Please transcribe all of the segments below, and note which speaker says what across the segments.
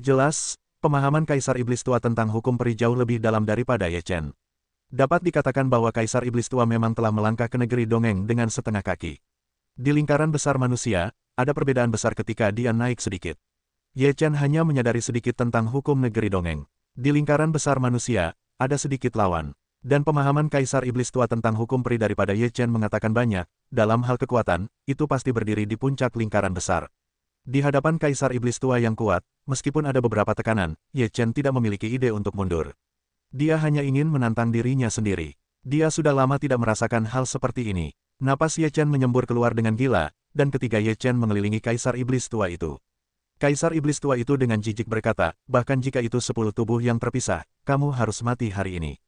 Speaker 1: Jelas, pemahaman Kaisar Iblis Tua tentang hukum peri jauh lebih dalam daripada Ye Chen. Dapat dikatakan bahwa Kaisar Iblis Tua memang telah melangkah ke negeri dongeng dengan setengah kaki. Di lingkaran besar manusia, ada perbedaan besar ketika dia naik sedikit. Ye Chen hanya menyadari sedikit tentang hukum negeri dongeng. Di lingkaran besar manusia, ada sedikit lawan. Dan pemahaman Kaisar Iblis Tua tentang hukum peri daripada Ye Chen mengatakan banyak, dalam hal kekuatan, itu pasti berdiri di puncak lingkaran besar. Di hadapan Kaisar Iblis Tua yang kuat, meskipun ada beberapa tekanan, Ye Chen tidak memiliki ide untuk mundur. Dia hanya ingin menantang dirinya sendiri. Dia sudah lama tidak merasakan hal seperti ini. Napas Ye Chen menyembur keluar dengan gila, dan ketika Ye Chen mengelilingi Kaisar Iblis Tua itu. Kaisar Iblis Tua itu dengan jijik berkata, bahkan jika itu 10 tubuh yang terpisah, kamu harus mati hari ini.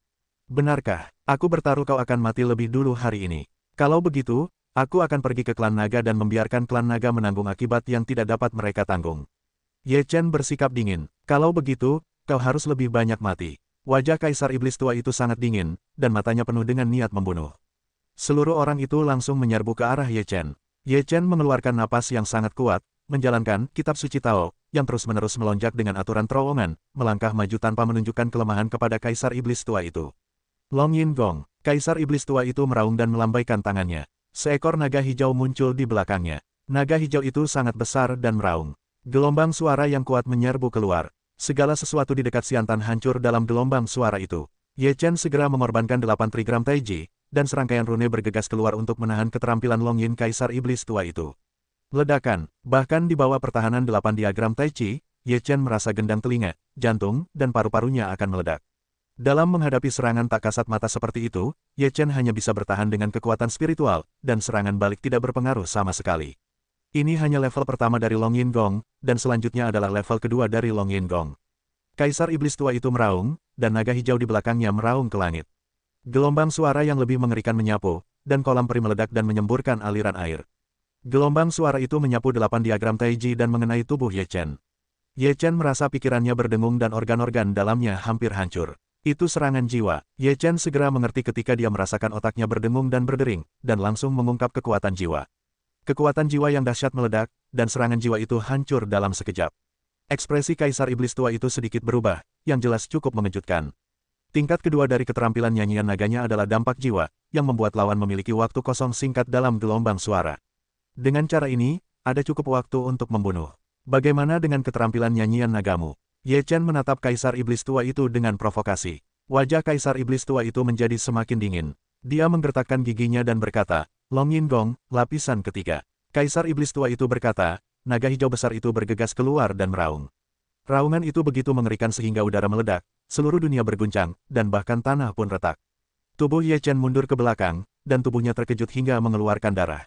Speaker 1: Benarkah? Aku bertaruh kau akan mati lebih dulu hari ini. Kalau begitu, aku akan pergi ke klan naga dan membiarkan klan naga menanggung akibat yang tidak dapat mereka tanggung. Ye Chen bersikap dingin. Kalau begitu, kau harus lebih banyak mati. Wajah Kaisar Iblis Tua itu sangat dingin, dan matanya penuh dengan niat membunuh. Seluruh orang itu langsung menyerbu ke arah Ye Chen. Ye Chen mengeluarkan napas yang sangat kuat, menjalankan kitab suci Tao, yang terus-menerus melonjak dengan aturan terowongan, melangkah maju tanpa menunjukkan kelemahan kepada Kaisar Iblis Tua itu. Long Yin Gong, Kaisar Iblis Tua itu meraung dan melambaikan tangannya. Seekor naga hijau muncul di belakangnya. Naga hijau itu sangat besar dan meraung. Gelombang suara yang kuat menyerbu keluar. Segala sesuatu di dekat Xiantan hancur dalam gelombang suara itu. Ye Chen segera mengorbankan 8 trigram Taiji, dan serangkaian rune bergegas keluar untuk menahan keterampilan Long Yin Kaisar Iblis Tua itu. Ledakan, bahkan di bawah pertahanan 8 diagram Tai Chi, Ye Chen merasa gendang telinga, jantung, dan paru-parunya akan meledak. Dalam menghadapi serangan tak kasat mata seperti itu, Ye Chen hanya bisa bertahan dengan kekuatan spiritual, dan serangan balik tidak berpengaruh sama sekali. Ini hanya level pertama dari Long Yin Gong, dan selanjutnya adalah level kedua dari Long Yin Gong. Kaisar Iblis Tua itu meraung, dan naga hijau di belakangnya meraung ke langit. Gelombang suara yang lebih mengerikan menyapu, dan kolam peri meledak dan menyemburkan aliran air. Gelombang suara itu menyapu 8 diagram Taiji dan mengenai tubuh Ye Chen. Ye Chen merasa pikirannya berdengung dan organ-organ dalamnya hampir hancur. Itu serangan jiwa. Ye Chen segera mengerti ketika dia merasakan otaknya berdengung dan berdering, dan langsung mengungkap kekuatan jiwa. Kekuatan jiwa yang dahsyat meledak, dan serangan jiwa itu hancur dalam sekejap. Ekspresi Kaisar Iblis Tua itu sedikit berubah, yang jelas cukup mengejutkan. Tingkat kedua dari keterampilan nyanyian naganya adalah dampak jiwa, yang membuat lawan memiliki waktu kosong singkat dalam gelombang suara. Dengan cara ini, ada cukup waktu untuk membunuh. Bagaimana dengan keterampilan nyanyian nagamu? Ye Chen menatap Kaisar Iblis Tua itu dengan provokasi. Wajah Kaisar Iblis Tua itu menjadi semakin dingin. Dia menggertakkan giginya dan berkata, Long Yin Gong, lapisan ketiga. Kaisar Iblis Tua itu berkata, naga hijau besar itu bergegas keluar dan meraung. Raungan itu begitu mengerikan sehingga udara meledak, seluruh dunia berguncang, dan bahkan tanah pun retak. Tubuh Ye Chen mundur ke belakang, dan tubuhnya terkejut hingga mengeluarkan darah.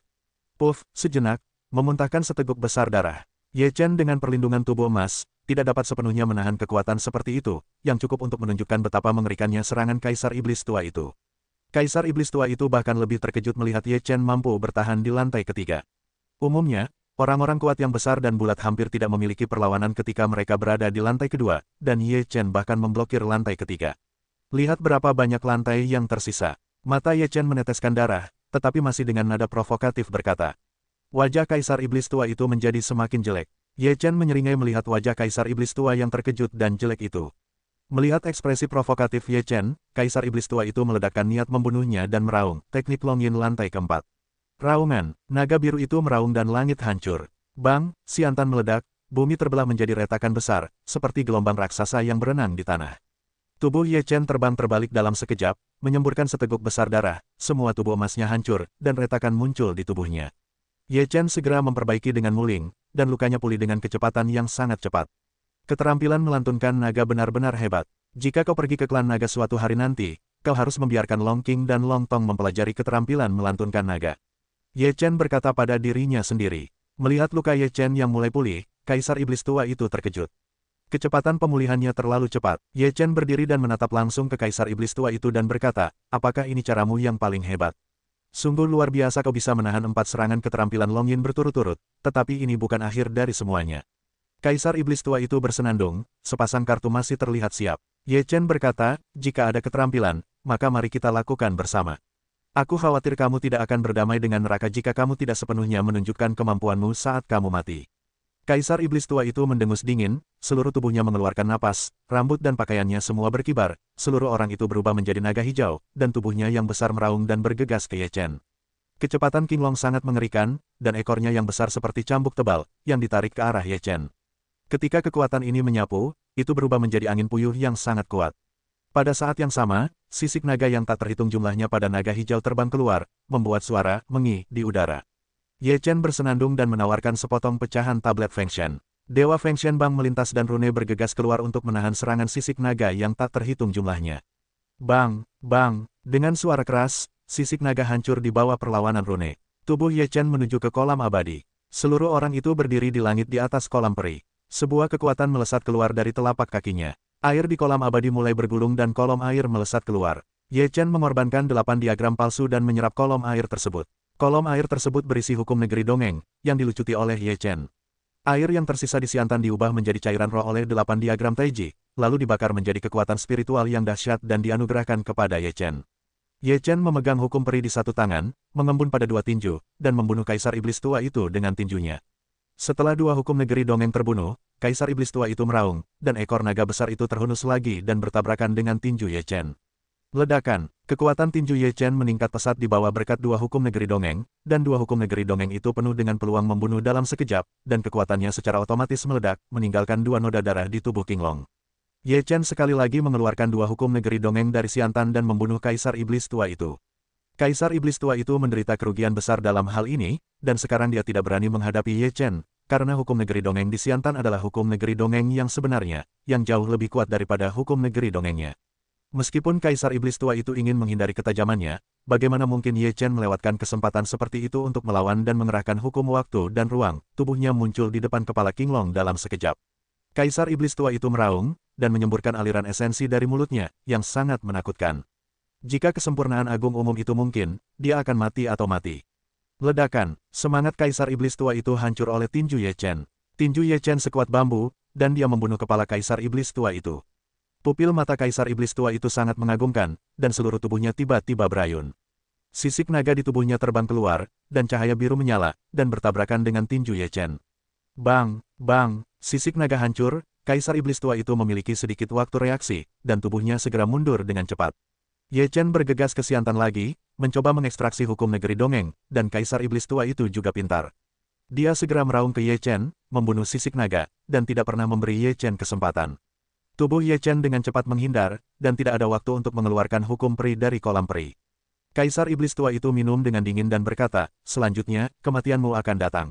Speaker 1: Puff, sejenak, memuntahkan seteguk besar darah. Ye Chen dengan perlindungan tubuh emas, tidak dapat sepenuhnya menahan kekuatan seperti itu, yang cukup untuk menunjukkan betapa mengerikannya serangan Kaisar Iblis Tua itu. Kaisar Iblis Tua itu bahkan lebih terkejut melihat Ye Chen mampu bertahan di lantai ketiga. Umumnya, orang-orang kuat yang besar dan bulat hampir tidak memiliki perlawanan ketika mereka berada di lantai kedua, dan Ye Chen bahkan memblokir lantai ketiga. Lihat berapa banyak lantai yang tersisa. Mata Ye Chen meneteskan darah, tetapi masih dengan nada provokatif berkata. Wajah Kaisar Iblis Tua itu menjadi semakin jelek. Ye Chen menyeringai melihat wajah Kaisar Iblis Tua yang terkejut dan jelek itu. Melihat ekspresi provokatif Ye Chen, Kaisar Iblis Tua itu meledakkan niat membunuhnya dan meraung, teknik Long Yin lantai keempat. Raungan, naga biru itu meraung dan langit hancur. Bang, Xiantan meledak, bumi terbelah menjadi retakan besar, seperti gelombang raksasa yang berenang di tanah. Tubuh Ye Chen terbang terbalik dalam sekejap, menyemburkan seteguk besar darah, semua tubuh emasnya hancur, dan retakan muncul di tubuhnya. Ye Chen segera memperbaiki dengan muling, dan lukanya pulih dengan kecepatan yang sangat cepat. Keterampilan melantunkan naga benar-benar hebat. Jika kau pergi ke klan naga suatu hari nanti, kau harus membiarkan Long King dan Long Tong mempelajari keterampilan melantunkan naga. Ye Chen berkata pada dirinya sendiri. Melihat luka Ye Chen yang mulai pulih, Kaisar Iblis Tua itu terkejut. Kecepatan pemulihannya terlalu cepat. Ye Chen berdiri dan menatap langsung ke Kaisar Iblis Tua itu dan berkata, apakah ini caramu yang paling hebat? Sungguh luar biasa kau bisa menahan 4 serangan keterampilan Long Yin berturut-turut, tetapi ini bukan akhir dari semuanya. Kaisar Iblis Tua itu bersenandung, sepasang kartu masih terlihat siap. Ye Chen berkata, jika ada keterampilan, maka mari kita lakukan bersama. Aku khawatir kamu tidak akan berdamai dengan neraka jika kamu tidak sepenuhnya menunjukkan kemampuanmu saat kamu mati. Kaisar Iblis Tua itu mendengus dingin, seluruh tubuhnya mengeluarkan napas, rambut dan pakaiannya semua berkibar, seluruh orang itu berubah menjadi naga hijau, dan tubuhnya yang besar meraung dan bergegas ke Ye Chen. Kecepatan King Long sangat mengerikan, dan ekornya yang besar seperti cambuk tebal, yang ditarik ke arah Ye Chen. Ketika kekuatan ini menyapu, itu berubah menjadi angin puyuh yang sangat kuat. Pada saat yang sama, sisik naga yang tak terhitung jumlahnya pada naga hijau terbang keluar, membuat suara mengi di udara. Ye Chen bersenandung dan menawarkan sepotong pecahan tablet Feng Shen. Dewa Feng Shen Bang melintas dan rune bergegas keluar untuk menahan serangan sisik naga yang tak terhitung jumlahnya. Bang, bang, dengan suara keras, sisik naga hancur di bawah perlawanan rune. Tubuh Ye Chen menuju ke kolam abadi. Seluruh orang itu berdiri di langit di atas kolam peri. Sebuah kekuatan melesat keluar dari telapak kakinya. Air di kolam abadi mulai bergulung dan kolom air melesat keluar. Ye Chen mengorbankan 8 diagram palsu dan menyerap kolom air tersebut. Kolom air tersebut berisi hukum negeri dongeng, yang dilucuti oleh Ye Chen. Air yang tersisa di Siantan diubah menjadi cairan roh oleh 8 diagram Taiji, lalu dibakar menjadi kekuatan spiritual yang dahsyat dan dianugerahkan kepada Ye Chen. Ye Chen memegang hukum peri di satu tangan, mengembun pada 2 tinju, dan membunuh Kaisar Iblis Tua itu dengan tinjunya. Setelah 2 hukum negeri dongeng terbunuh, Kaisar Iblis Tua itu meraung, dan ekor naga besar itu terhunus lagi dan bertabrakan dengan tinju Ye Chen. Ledakan, kekuatan tinju Ye Chen meningkat pesat di bawah berkat 2 hukum negeri dongeng, dan 2 hukum negeri dongeng itu penuh dengan peluang membunuh dalam sekejap, dan kekuatannya secara otomatis meledak, meninggalkan 2 noda darah di tubuh King Long. Ye Chen sekali lagi mengeluarkan 2 hukum negeri dongeng dari Siantan dan membunuh Kaisar Iblis Tua itu. Kaisar Iblis Tua itu menderita kerugian besar dalam hal ini, dan sekarang dia tidak berani menghadapi Ye Chen, karena hukum negeri dongeng di Siantan adalah hukum negeri dongeng yang sebenarnya, yang jauh lebih kuat daripada hukum negeri dongengnya. Meskipun Kaisar Iblis Tua itu ingin menghindari ketajamannya, bagaimana mungkin Ye Chen melewatkan kesempatan seperti itu untuk melawan dan mengerahkan hukum waktu dan ruang, tubuhnya muncul di depan kepala King Long dalam sekejap. Kaisar Iblis Tua itu meraung, dan menyemburkan aliran esensi dari mulutnya, yang sangat menakutkan. Jika kesempurnaan agung umum itu mungkin, dia akan mati atau mati. Ledakan, semangat Kaisar Iblis Tua itu hancur oleh tinju Ye Chen. Tinju Ye Chen sekuat bambu, dan dia membunuh kepala Kaisar Iblis Tua itu. Pupil mata Kaisar Iblis Tua itu sangat mengagumkan, dan seluruh tubuhnya tiba-tiba berayun. Sisik naga di tubuhnya terbang keluar, dan cahaya biru menyala, dan bertabrakan dengan tinju Ye Chen. Bang, bang, sisik naga hancur, Kaisar Iblis Tua itu memiliki sedikit waktu reaksi, dan tubuhnya segera mundur dengan cepat. Ye Chen bergegas ke Siantan lagi, mencoba mengekstraksi hukum negeri dongeng, dan Kaisar Iblis Tua itu juga pintar. Dia segera meraung ke Ye Chen, membunuh sisik naga, dan tidak pernah memberi Ye Chen kesempatan. Tubuh Ye Chen dengan cepat menghindar, dan tidak ada waktu untuk mengeluarkan hukum peri dari kolam peri. Kaisar Iblis Tua itu minum dengan dingin dan berkata, selanjutnya, kematianmu akan datang.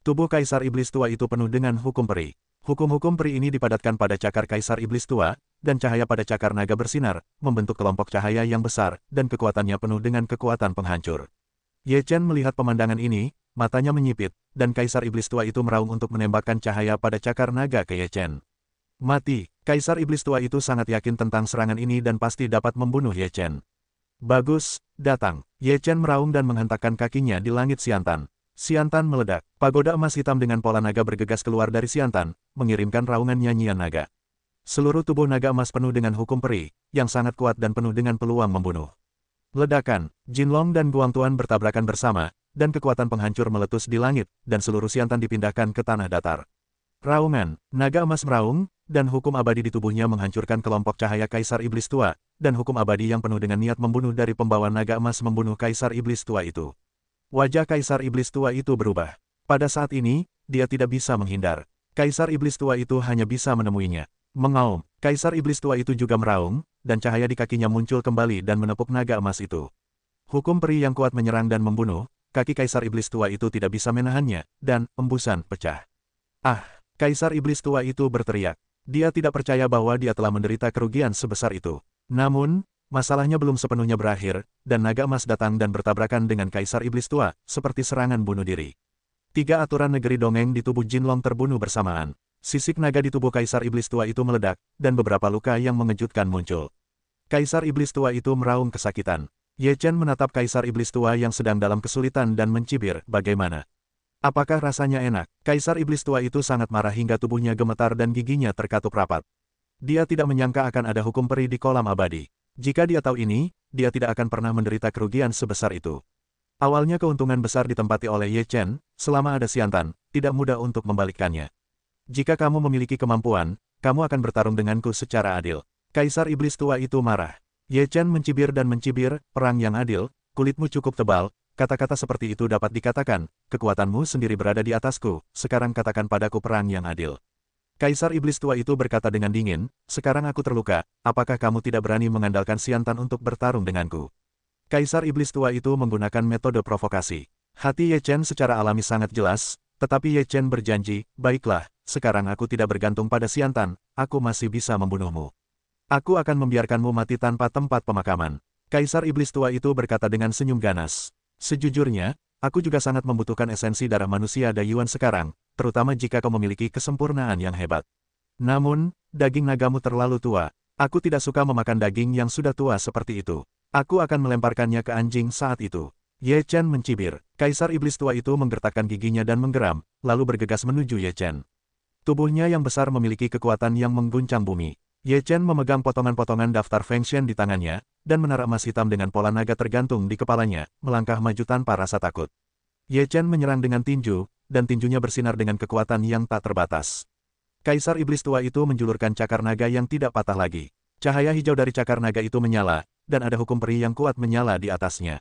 Speaker 1: Tubuh Kaisar Iblis Tua itu penuh dengan hukum peri. Hukum-hukum peri ini dipadatkan pada cakar Kaisar Iblis Tua, dan cahaya pada cakar naga bersinar, membentuk kelompok cahaya yang besar, dan kekuatannya penuh dengan kekuatan penghancur. Ye Chen melihat pemandangan ini, matanya menyipit, dan Kaisar Iblis Tua itu meraung untuk menembakkan cahaya pada cakar naga ke Ye Chen. Mati, Kaisar Iblis Tua itu sangat yakin tentang serangan ini dan pasti dapat membunuh Ye Chen. Bagus, datang. Ye Chen meraung dan menghentakkan kakinya di langit Siantan. Siantan meledak. Pagoda emas hitam dengan pola naga bergegas keluar dari Siantan, mengirimkan raungan nyanyian naga. Seluruh tubuh naga emas penuh dengan hukum peri, yang sangat kuat dan penuh dengan peluang membunuh. Ledakan, Jinlong dan Guangtuan bertabrakan bersama, dan kekuatan penghancur meletus di langit, dan seluruh Siantan dipindahkan ke tanah datar. Raungan, naga emas meraung, dan hukum abadi di tubuhnya menghancurkan kelompok cahaya Kaisar Iblis Tua, dan hukum abadi yang penuh dengan niat membunuh dari pembawa naga emas membunuh Kaisar Iblis Tua itu. Wajah Kaisar Iblis Tua itu berubah. Pada saat ini, dia tidak bisa menghindar. Kaisar Iblis Tua itu hanya bisa menemuinya. Mengaum, Kaisar Iblis Tua itu juga meraung, dan cahaya di kakinya muncul kembali dan menepuk naga emas itu. Hukum peri yang kuat menyerang dan membunuh, kaki Kaisar Iblis Tua itu tidak bisa menahannya, dan embusan pecah. Ah! Kaisar Iblis Tua itu berteriak. Dia tidak percaya bahwa dia telah menderita kerugian sebesar itu. Namun, masalahnya belum sepenuhnya berakhir, dan naga emas datang dan bertabrakan dengan Kaisar Iblis Tua, seperti serangan bunuh diri. 3 aturan negeri dongeng di tubuh Jinlong terbunuh bersamaan. Sisik naga di tubuh Kaisar Iblis Tua itu meledak, dan beberapa luka yang mengejutkan muncul. Kaisar Iblis Tua itu meraung kesakitan. Ye Chen menatap Kaisar Iblis Tua yang sedang dalam kesulitan dan mencibir, bagaimana? Apakah rasanya enak? Kaisar Iblis Tua itu sangat marah hingga tubuhnya gemetar dan giginya terkatup rapat. Dia tidak menyangka akan ada hukum peri di kolam abadi. Jika dia tahu ini, dia tidak akan pernah menderita kerugian sebesar itu. Awalnya keuntungan besar ditempati oleh Ye Chen, selama ada Siantan, tidak mudah untuk membalikkannya. Jika kamu memiliki kemampuan, kamu akan bertarung denganku secara adil. Kaisar Iblis Tua itu marah. Ye Chen mencibir dan mencibir, perang yang adil, kulitmu cukup tebal, kata-kata seperti itu dapat dikatakan, kekuatanmu sendiri berada di atasku, sekarang katakan padaku perang yang adil. Kaisar Iblis Tua itu berkata dengan dingin, sekarang aku terluka, apakah kamu tidak berani mengandalkan Xiantan untuk bertarung denganku? Kaisar Iblis Tua itu menggunakan metode provokasi. Hati Ye Chen secara alami sangat jelas, tetapi Ye Chen berjanji, baiklah, sekarang aku tidak bergantung pada Xiantan, aku masih bisa membunuhmu. Aku akan membiarkanmu mati tanpa tempat pemakaman. Kaisar Iblis Tua itu berkata dengan senyum ganas. Sejujurnya, aku juga sangat membutuhkan esensi darah manusia Dayuan sekarang, terutama jika kau memiliki kesempurnaan yang hebat. Namun, daging nagamu terlalu tua. Aku tidak suka memakan daging yang sudah tua seperti itu. Aku akan melemparkannya ke anjing saat itu. Ye Chen mencibir. Kaisar Iblis Tua itu menggertakkan giginya dan menggeram, lalu bergegas menuju Ye Chen. Tubuhnya yang besar memiliki kekuatan yang mengguncang bumi. Ye Chen memegang potongan-potongan daftar Feng Shen di tangannya, dan menara emas hitam dengan pola naga tergantung di kepalanya, melangkah maju tanpa rasa takut. Ye Chen menyerang dengan tinju, dan tinjunya bersinar dengan kekuatan yang tak terbatas. Kaisar Iblis Tua itu menjulurkan cakar naga yang tidak patah lagi. Cahaya hijau dari cakar naga itu menyala, dan ada hukum peri yang kuat menyala di atasnya.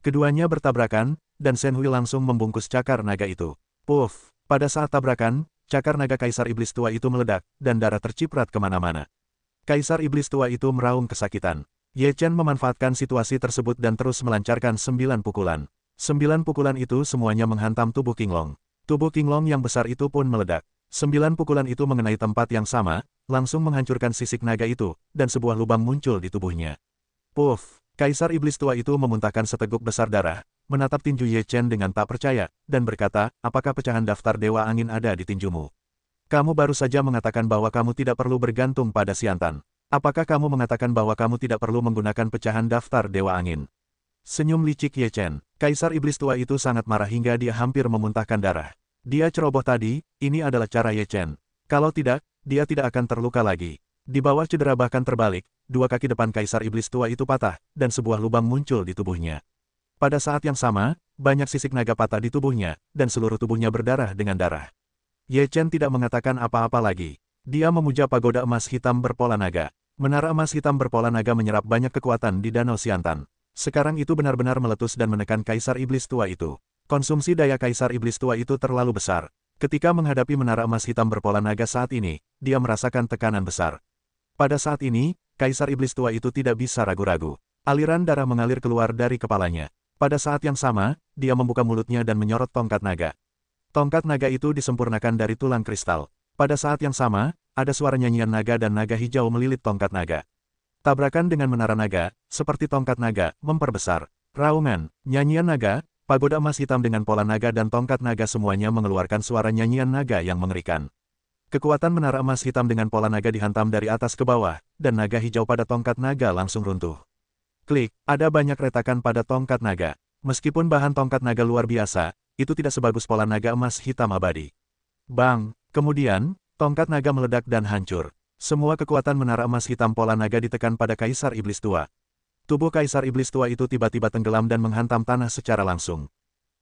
Speaker 1: Keduanya bertabrakan, dan Shen Hui langsung membungkus cakar naga itu. Puff! Pada saat tabrakan, cakar naga Kaisar Iblis Tua itu meledak, dan darah terciprat kemana-mana. Kaisar Iblis Tua itu meraung kesakitan. Ye Chen memanfaatkan situasi tersebut dan terus melancarkan 9 pukulan. 9 pukulan itu semuanya menghantam tubuh King Long. Tubuh King Long yang besar itu pun meledak. 9 pukulan itu mengenai tempat yang sama, langsung menghancurkan sisik naga itu, dan sebuah lubang muncul di tubuhnya. Puff! Kaisar Iblis Tua itu memuntahkan seteguk besar darah, menatap tinju Ye Chen dengan tak percaya, dan berkata, apakah pecahan daftar Dewa Angin ada di tinjumu? Kamu baru saja mengatakan bahwa kamu tidak perlu bergantung pada Xiantan. Apakah kamu mengatakan bahwa kamu tidak perlu menggunakan pecahan daftar Dewa Angin? Senyum licik Ye Chen. Kaisar Iblis Tua itu sangat marah hingga dia hampir memuntahkan darah. Dia ceroboh tadi, ini adalah cara Ye Chen. Kalau tidak, dia tidak akan terluka lagi. Di bawah cedera bahkan terbalik, dua kaki depan Kaisar Iblis Tua itu patah, dan sebuah lubang muncul di tubuhnya. Pada saat yang sama, banyak sisik naga patah di tubuhnya, dan seluruh tubuhnya berdarah dengan darah. Ye Chen tidak mengatakan apa-apa lagi. Dia memuja pagoda emas hitam berpola naga. Menara emas hitam berpola naga menyerap banyak kekuatan di Danau Xiantan. Sekarang itu benar-benar meletus dan menekan Kaisar Iblis Tua itu. Konsumsi daya Kaisar Iblis Tua itu terlalu besar. Ketika menghadapi menara emas hitam berpola naga saat ini, dia merasakan tekanan besar. Pada saat ini, Kaisar Iblis Tua itu tidak bisa ragu-ragu. Aliran darah mengalir keluar dari kepalanya. Pada saat yang sama, dia membuka mulutnya dan menyorot tongkat naga. Tongkat naga itu disempurnakan dari tulang kristal. Pada saat yang sama, ada suara nyanyian naga dan naga hijau melilit tongkat naga. Tabrakan dengan menara naga, seperti tongkat naga, memperbesar. Raungan, nyanyian naga, pagoda emas hitam dengan pola naga dan tongkat naga semuanya mengeluarkan suara nyanyian naga yang mengerikan. Kekuatan menara emas hitam dengan pola naga dihantam dari atas ke bawah, dan naga hijau pada tongkat naga langsung runtuh. Klik, ada banyak retakan pada tongkat naga. Meskipun bahan tongkat naga luar biasa, itu tidak sebagus pola naga emas hitam abadi. Bang! Kemudian, tongkat naga meledak dan hancur. Semua kekuatan menara emas hitam pola naga ditekan pada Kaisar Iblis Tua. Tubuh Kaisar Iblis Tua itu tiba-tiba tenggelam dan menghantam tanah secara langsung.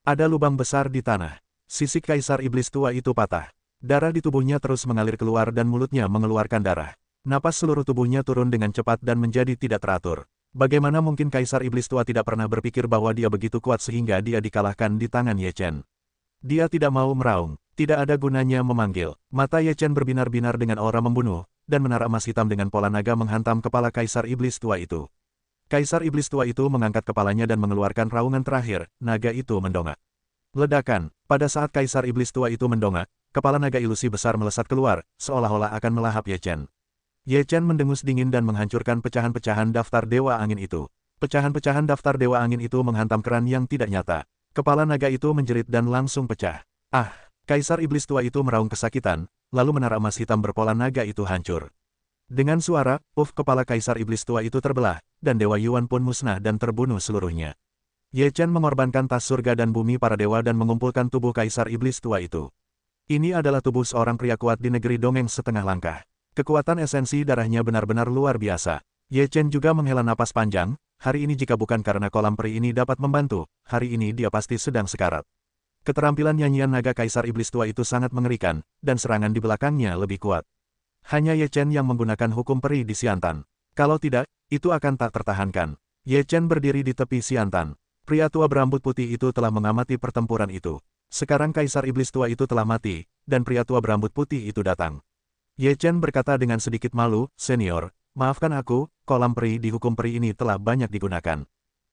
Speaker 1: Ada lubang besar di tanah. Sisik Kaisar Iblis Tua itu patah. Darah di tubuhnya terus mengalir keluar dan mulutnya mengeluarkan darah. Napas seluruh tubuhnya turun dengan cepat dan menjadi tidak teratur. Bagaimana mungkin Kaisar Iblis Tua tidak pernah berpikir bahwa dia begitu kuat sehingga dia dikalahkan di tangan Ye Chen? Dia tidak mau meraung. Tidak ada gunanya memanggil. Mata Ye Chen berbinar-binar dengan aura membunuh, dan menara emas hitam dengan pola naga menghantam kepala Kaisar Iblis Tua itu. Kaisar Iblis Tua itu mengangkat kepalanya dan mengeluarkan raungan terakhir, naga itu mendongak. Ledakan. Pada saat Kaisar Iblis Tua itu mendongak, kepala naga ilusi besar melesat keluar, seolah-olah akan melahap Ye Chen. Ye Chen mendengus dingin dan menghancurkan pecahan-pecahan daftar Dewa Angin itu. Pecahan-pecahan daftar Dewa Angin itu menghantam keran yang tidak nyata. Kepala naga itu menjerit dan langsung pecah. Ah! Kaisar Iblis Tua itu meraung kesakitan, lalu menara emas hitam berpola naga itu hancur. Dengan suara, kepala Kaisar Iblis Tua itu terbelah, dan Dewa Yuan pun musnah dan terbunuh seluruhnya. Ye Chen mengorbankan tas surga dan bumi para dewa dan mengumpulkan tubuh Kaisar Iblis Tua itu. Ini adalah tubuh seorang pria kuat di negeri dongeng setengah langkah. Kekuatan esensi darahnya benar-benar luar biasa. Ye Chen juga menghela napas panjang, hari ini jika bukan karena kolam peri ini dapat membantu, hari ini dia pasti sedang sekarat. Keterampilan nyanyian naga Kaisar Iblis Tua itu sangat mengerikan, dan serangan di belakangnya lebih kuat. Hanya Ye Chen yang menggunakan hukum peri di Siantan. Kalau tidak, itu akan tak tertahankan. Ye Chen berdiri di tepi Siantan. Pria tua berambut putih itu telah mengamati pertempuran itu. Sekarang Kaisar Iblis Tua itu telah mati, dan pria tua berambut putih itu datang. Ye Chen berkata dengan sedikit malu, "Senior, maafkan aku, kolam peri di hukum peri ini telah banyak digunakan."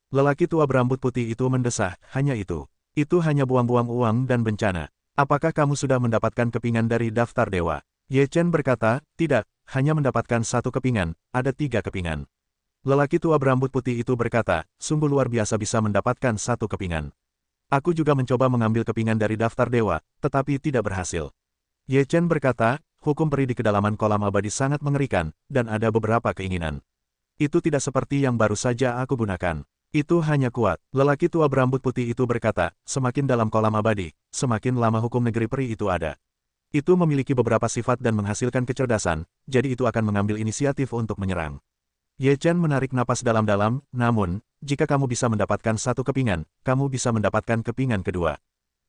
Speaker 1: Lelaki tua berambut putih itu mendesah, "Hanya itu. Itu hanya buang-buang uang dan bencana. Apakah kamu sudah mendapatkan kepingan dari daftar dewa?" Ye Chen berkata, "Tidak, hanya mendapatkan satu kepingan, ada 3 kepingan." Lelaki tua berambut putih itu berkata, "Sungguh luar biasa bisa mendapatkan satu kepingan. Aku juga mencoba mengambil kepingan dari daftar dewa, tetapi tidak berhasil." Ye Chen berkata, "Hukum peri di kedalaman kolam abadi sangat mengerikan, dan ada beberapa keinginan. Itu tidak seperti yang baru saja aku gunakan. Itu hanya kuat." Lelaki tua berambut putih itu berkata, "Semakin dalam kolam abadi, semakin lama hukum negeri peri itu ada. Itu memiliki beberapa sifat dan menghasilkan kecerdasan, jadi itu akan mengambil inisiatif untuk menyerang." Ye Chen menarik napas dalam-dalam, "Namun, jika kamu bisa mendapatkan satu kepingan, kamu bisa mendapatkan kepingan kedua."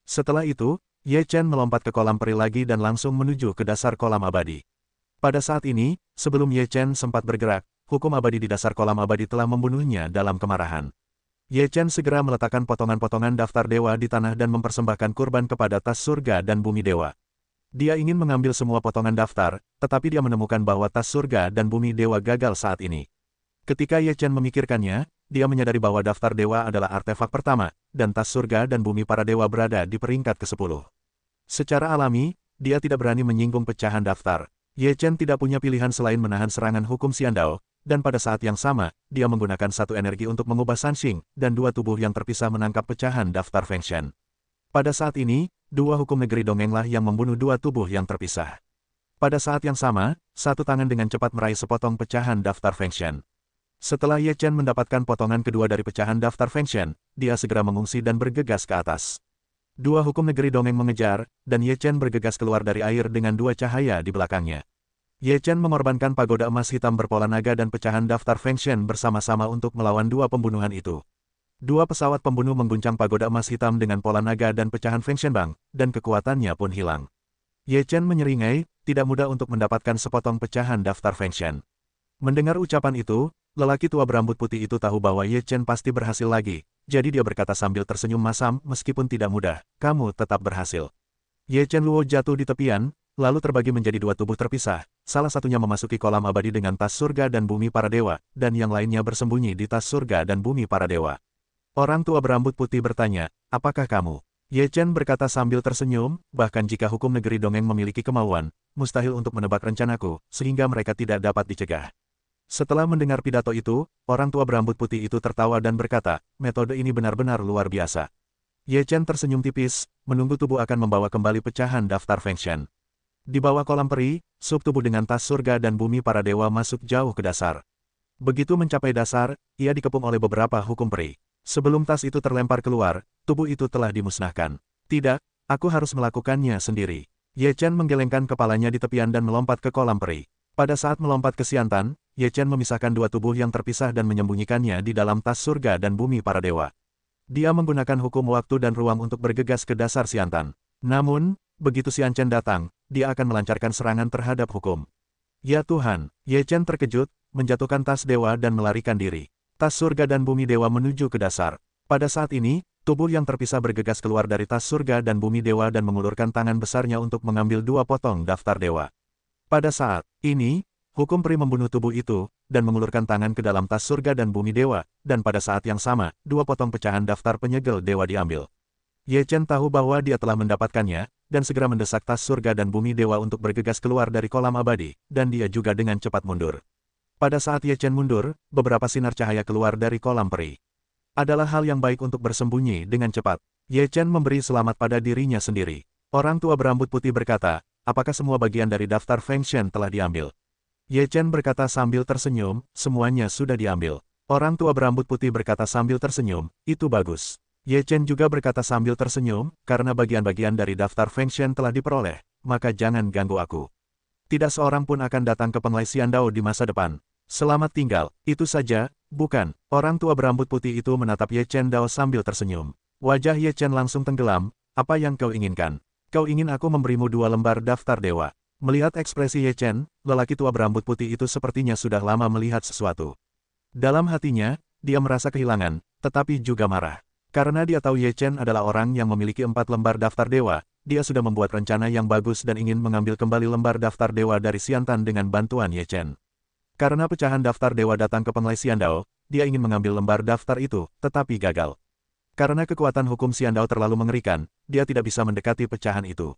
Speaker 1: Setelah itu, Ye Chen melompat ke kolam peri lagi dan langsung menuju ke dasar kolam abadi. Pada saat ini, sebelum Ye Chen sempat bergerak, hukum abadi di dasar kolam abadi telah membunuhnya dalam kemarahan. Ye Chen segera meletakkan potongan-potongan daftar dewa di tanah dan mempersembahkan kurban kepada tas surga dan bumi dewa. Dia ingin mengambil semua potongan daftar, tetapi dia menemukan bahwa tas surga dan bumi dewa gagal saat ini. Ketika Ye Chen memikirkannya, dia menyadari bahwa daftar dewa adalah artefak pertama, dan tas surga dan bumi para dewa berada di peringkat ke-10. Secara alami, dia tidak berani menyinggung pecahan daftar. Ye Chen tidak punya pilihan selain menahan serangan hukum Xiandao, dan pada saat yang sama, dia menggunakan satu energi untuk mengubah Sanxing, dan 2 tubuh yang terpisah menangkap pecahan daftar Feng Shen. Pada saat ini, 2 hukum negeri dongenglah yang membunuh 2 tubuh yang terpisah. Pada saat yang sama, satu tangan dengan cepat meraih sepotong pecahan daftar Feng Shen. Setelah Ye Chen mendapatkan potongan kedua dari pecahan daftar Feng Shen, dia segera mengungsi dan bergegas ke atas. 2 hukum negeri dongeng mengejar, dan Ye Chen bergegas keluar dari air dengan 2 cahaya di belakangnya. Ye Chen mengorbankan pagoda emas hitam berpola naga dan pecahan daftar Feng Shen bersama-sama untuk melawan 2 pembunuhan itu. 2 pesawat pembunuh mengguncang pagoda emas hitam dengan pola naga dan pecahan Feng Shen Bang, dan kekuatannya pun hilang. Ye Chen menyeringai, tidak mudah untuk mendapatkan sepotong pecahan daftar Feng Shen. Mendengar ucapan itu, lelaki tua berambut putih itu tahu bahwa Ye Chen pasti berhasil lagi, jadi dia berkata sambil tersenyum masam, "Meskipun tidak mudah, kamu tetap berhasil." Ye Chen Luo jatuh di tepian, lalu terbagi menjadi 2 tubuh terpisah, salah satunya memasuki kolam abadi dengan tas surga dan bumi para dewa, dan yang lainnya bersembunyi di tas surga dan bumi para dewa. Orang tua berambut putih bertanya, "Apakah kamu?" Ye Chen berkata sambil tersenyum, "Bahkan jika hukum negeri dongeng memiliki kemauan, mustahil untuk menebak rencanaku, sehingga mereka tidak dapat dicegah." Setelah mendengar pidato itu, orang tua berambut putih itu tertawa dan berkata, "Metode ini benar-benar luar biasa." Ye Chen tersenyum tipis, menunggu tubuh akan membawa kembali pecahan daftar Feng Shen. Di bawah kolam peri, subtubuh dengan tas surga dan bumi para dewa masuk jauh ke dasar. Begitu mencapai dasar, ia dikepung oleh beberapa hukum peri. Sebelum tas itu terlempar keluar, tubuh itu telah dimusnahkan. "Tidak, aku harus melakukannya sendiri." Ye Chen menggelengkan kepalanya di tepian dan melompat ke kolam peri. Pada saat melompat ke Siantan, Ye Chen memisahkan 2 tubuh yang terpisah dan menyembunyikannya di dalam tas surga dan bumi para dewa. Dia menggunakan hukum waktu dan ruang untuk bergegas ke dasar Siantan. Namun, begitu Xian Chen datang, dia akan melancarkan serangan terhadap hukum. "Ya Tuhan!" Ye Chen terkejut, menjatuhkan tas dewa dan melarikan diri. Tas surga dan bumi dewa menuju ke dasar. Pada saat ini, tubuh yang terpisah bergegas keluar dari tas surga dan bumi dewa dan mengulurkan tangan besarnya untuk mengambil 2 potong daftar dewa. Pada saat ini, hukum peri membunuh tubuh itu, dan mengulurkan tangan ke dalam tas surga dan bumi dewa, dan pada saat yang sama, 2 potong pecahan daftar penyegel dewa diambil. Ye Chen tahu bahwa dia telah mendapatkannya, dan segera mendesak tas surga dan bumi dewa untuk bergegas keluar dari kolam abadi, dan dia juga dengan cepat mundur. Pada saat Ye Chen mundur, beberapa sinar cahaya keluar dari kolam peri. Adalah hal yang baik untuk bersembunyi dengan cepat. Ye Chen memberi selamat pada dirinya sendiri. Orang tua berambut putih berkata, "Apakah semua bagian dari daftar Feng Shen telah diambil?" Ye Chen berkata sambil tersenyum, "Semuanya sudah diambil." Orang tua berambut putih berkata sambil tersenyum, "Itu bagus." Ye Chen juga berkata sambil tersenyum, "Karena bagian-bagian dari daftar Feng Shen telah diperoleh, maka jangan ganggu aku. Tidak seorang pun akan datang ke Penglai Xiandao di masa depan. Selamat tinggal." "Itu saja, bukan?" Orang tua berambut putih itu menatap Ye Chen Dao sambil tersenyum. Wajah Ye Chen langsung tenggelam, apa yang kau inginkan? Kau ingin aku memberimu 2 lembar daftar dewa? Melihat ekspresi Ye Chen, lelaki tua berambut putih itu sepertinya sudah lama melihat sesuatu. Dalam hatinya, dia merasa kehilangan, tetapi juga marah. Karena dia tahu Ye Chen adalah orang yang memiliki 4 lembar daftar dewa, dia sudah membuat rencana yang bagus dan ingin mengambil kembali lembar daftar dewa dari Xiantan dengan bantuan Ye Chen. Karena pecahan daftar dewa datang ke Penglai Xiandao, dia ingin mengambil lembar daftar itu, tetapi gagal. Karena kekuatan hukum Xiandao terlalu mengerikan, dia tidak bisa mendekati pecahan itu.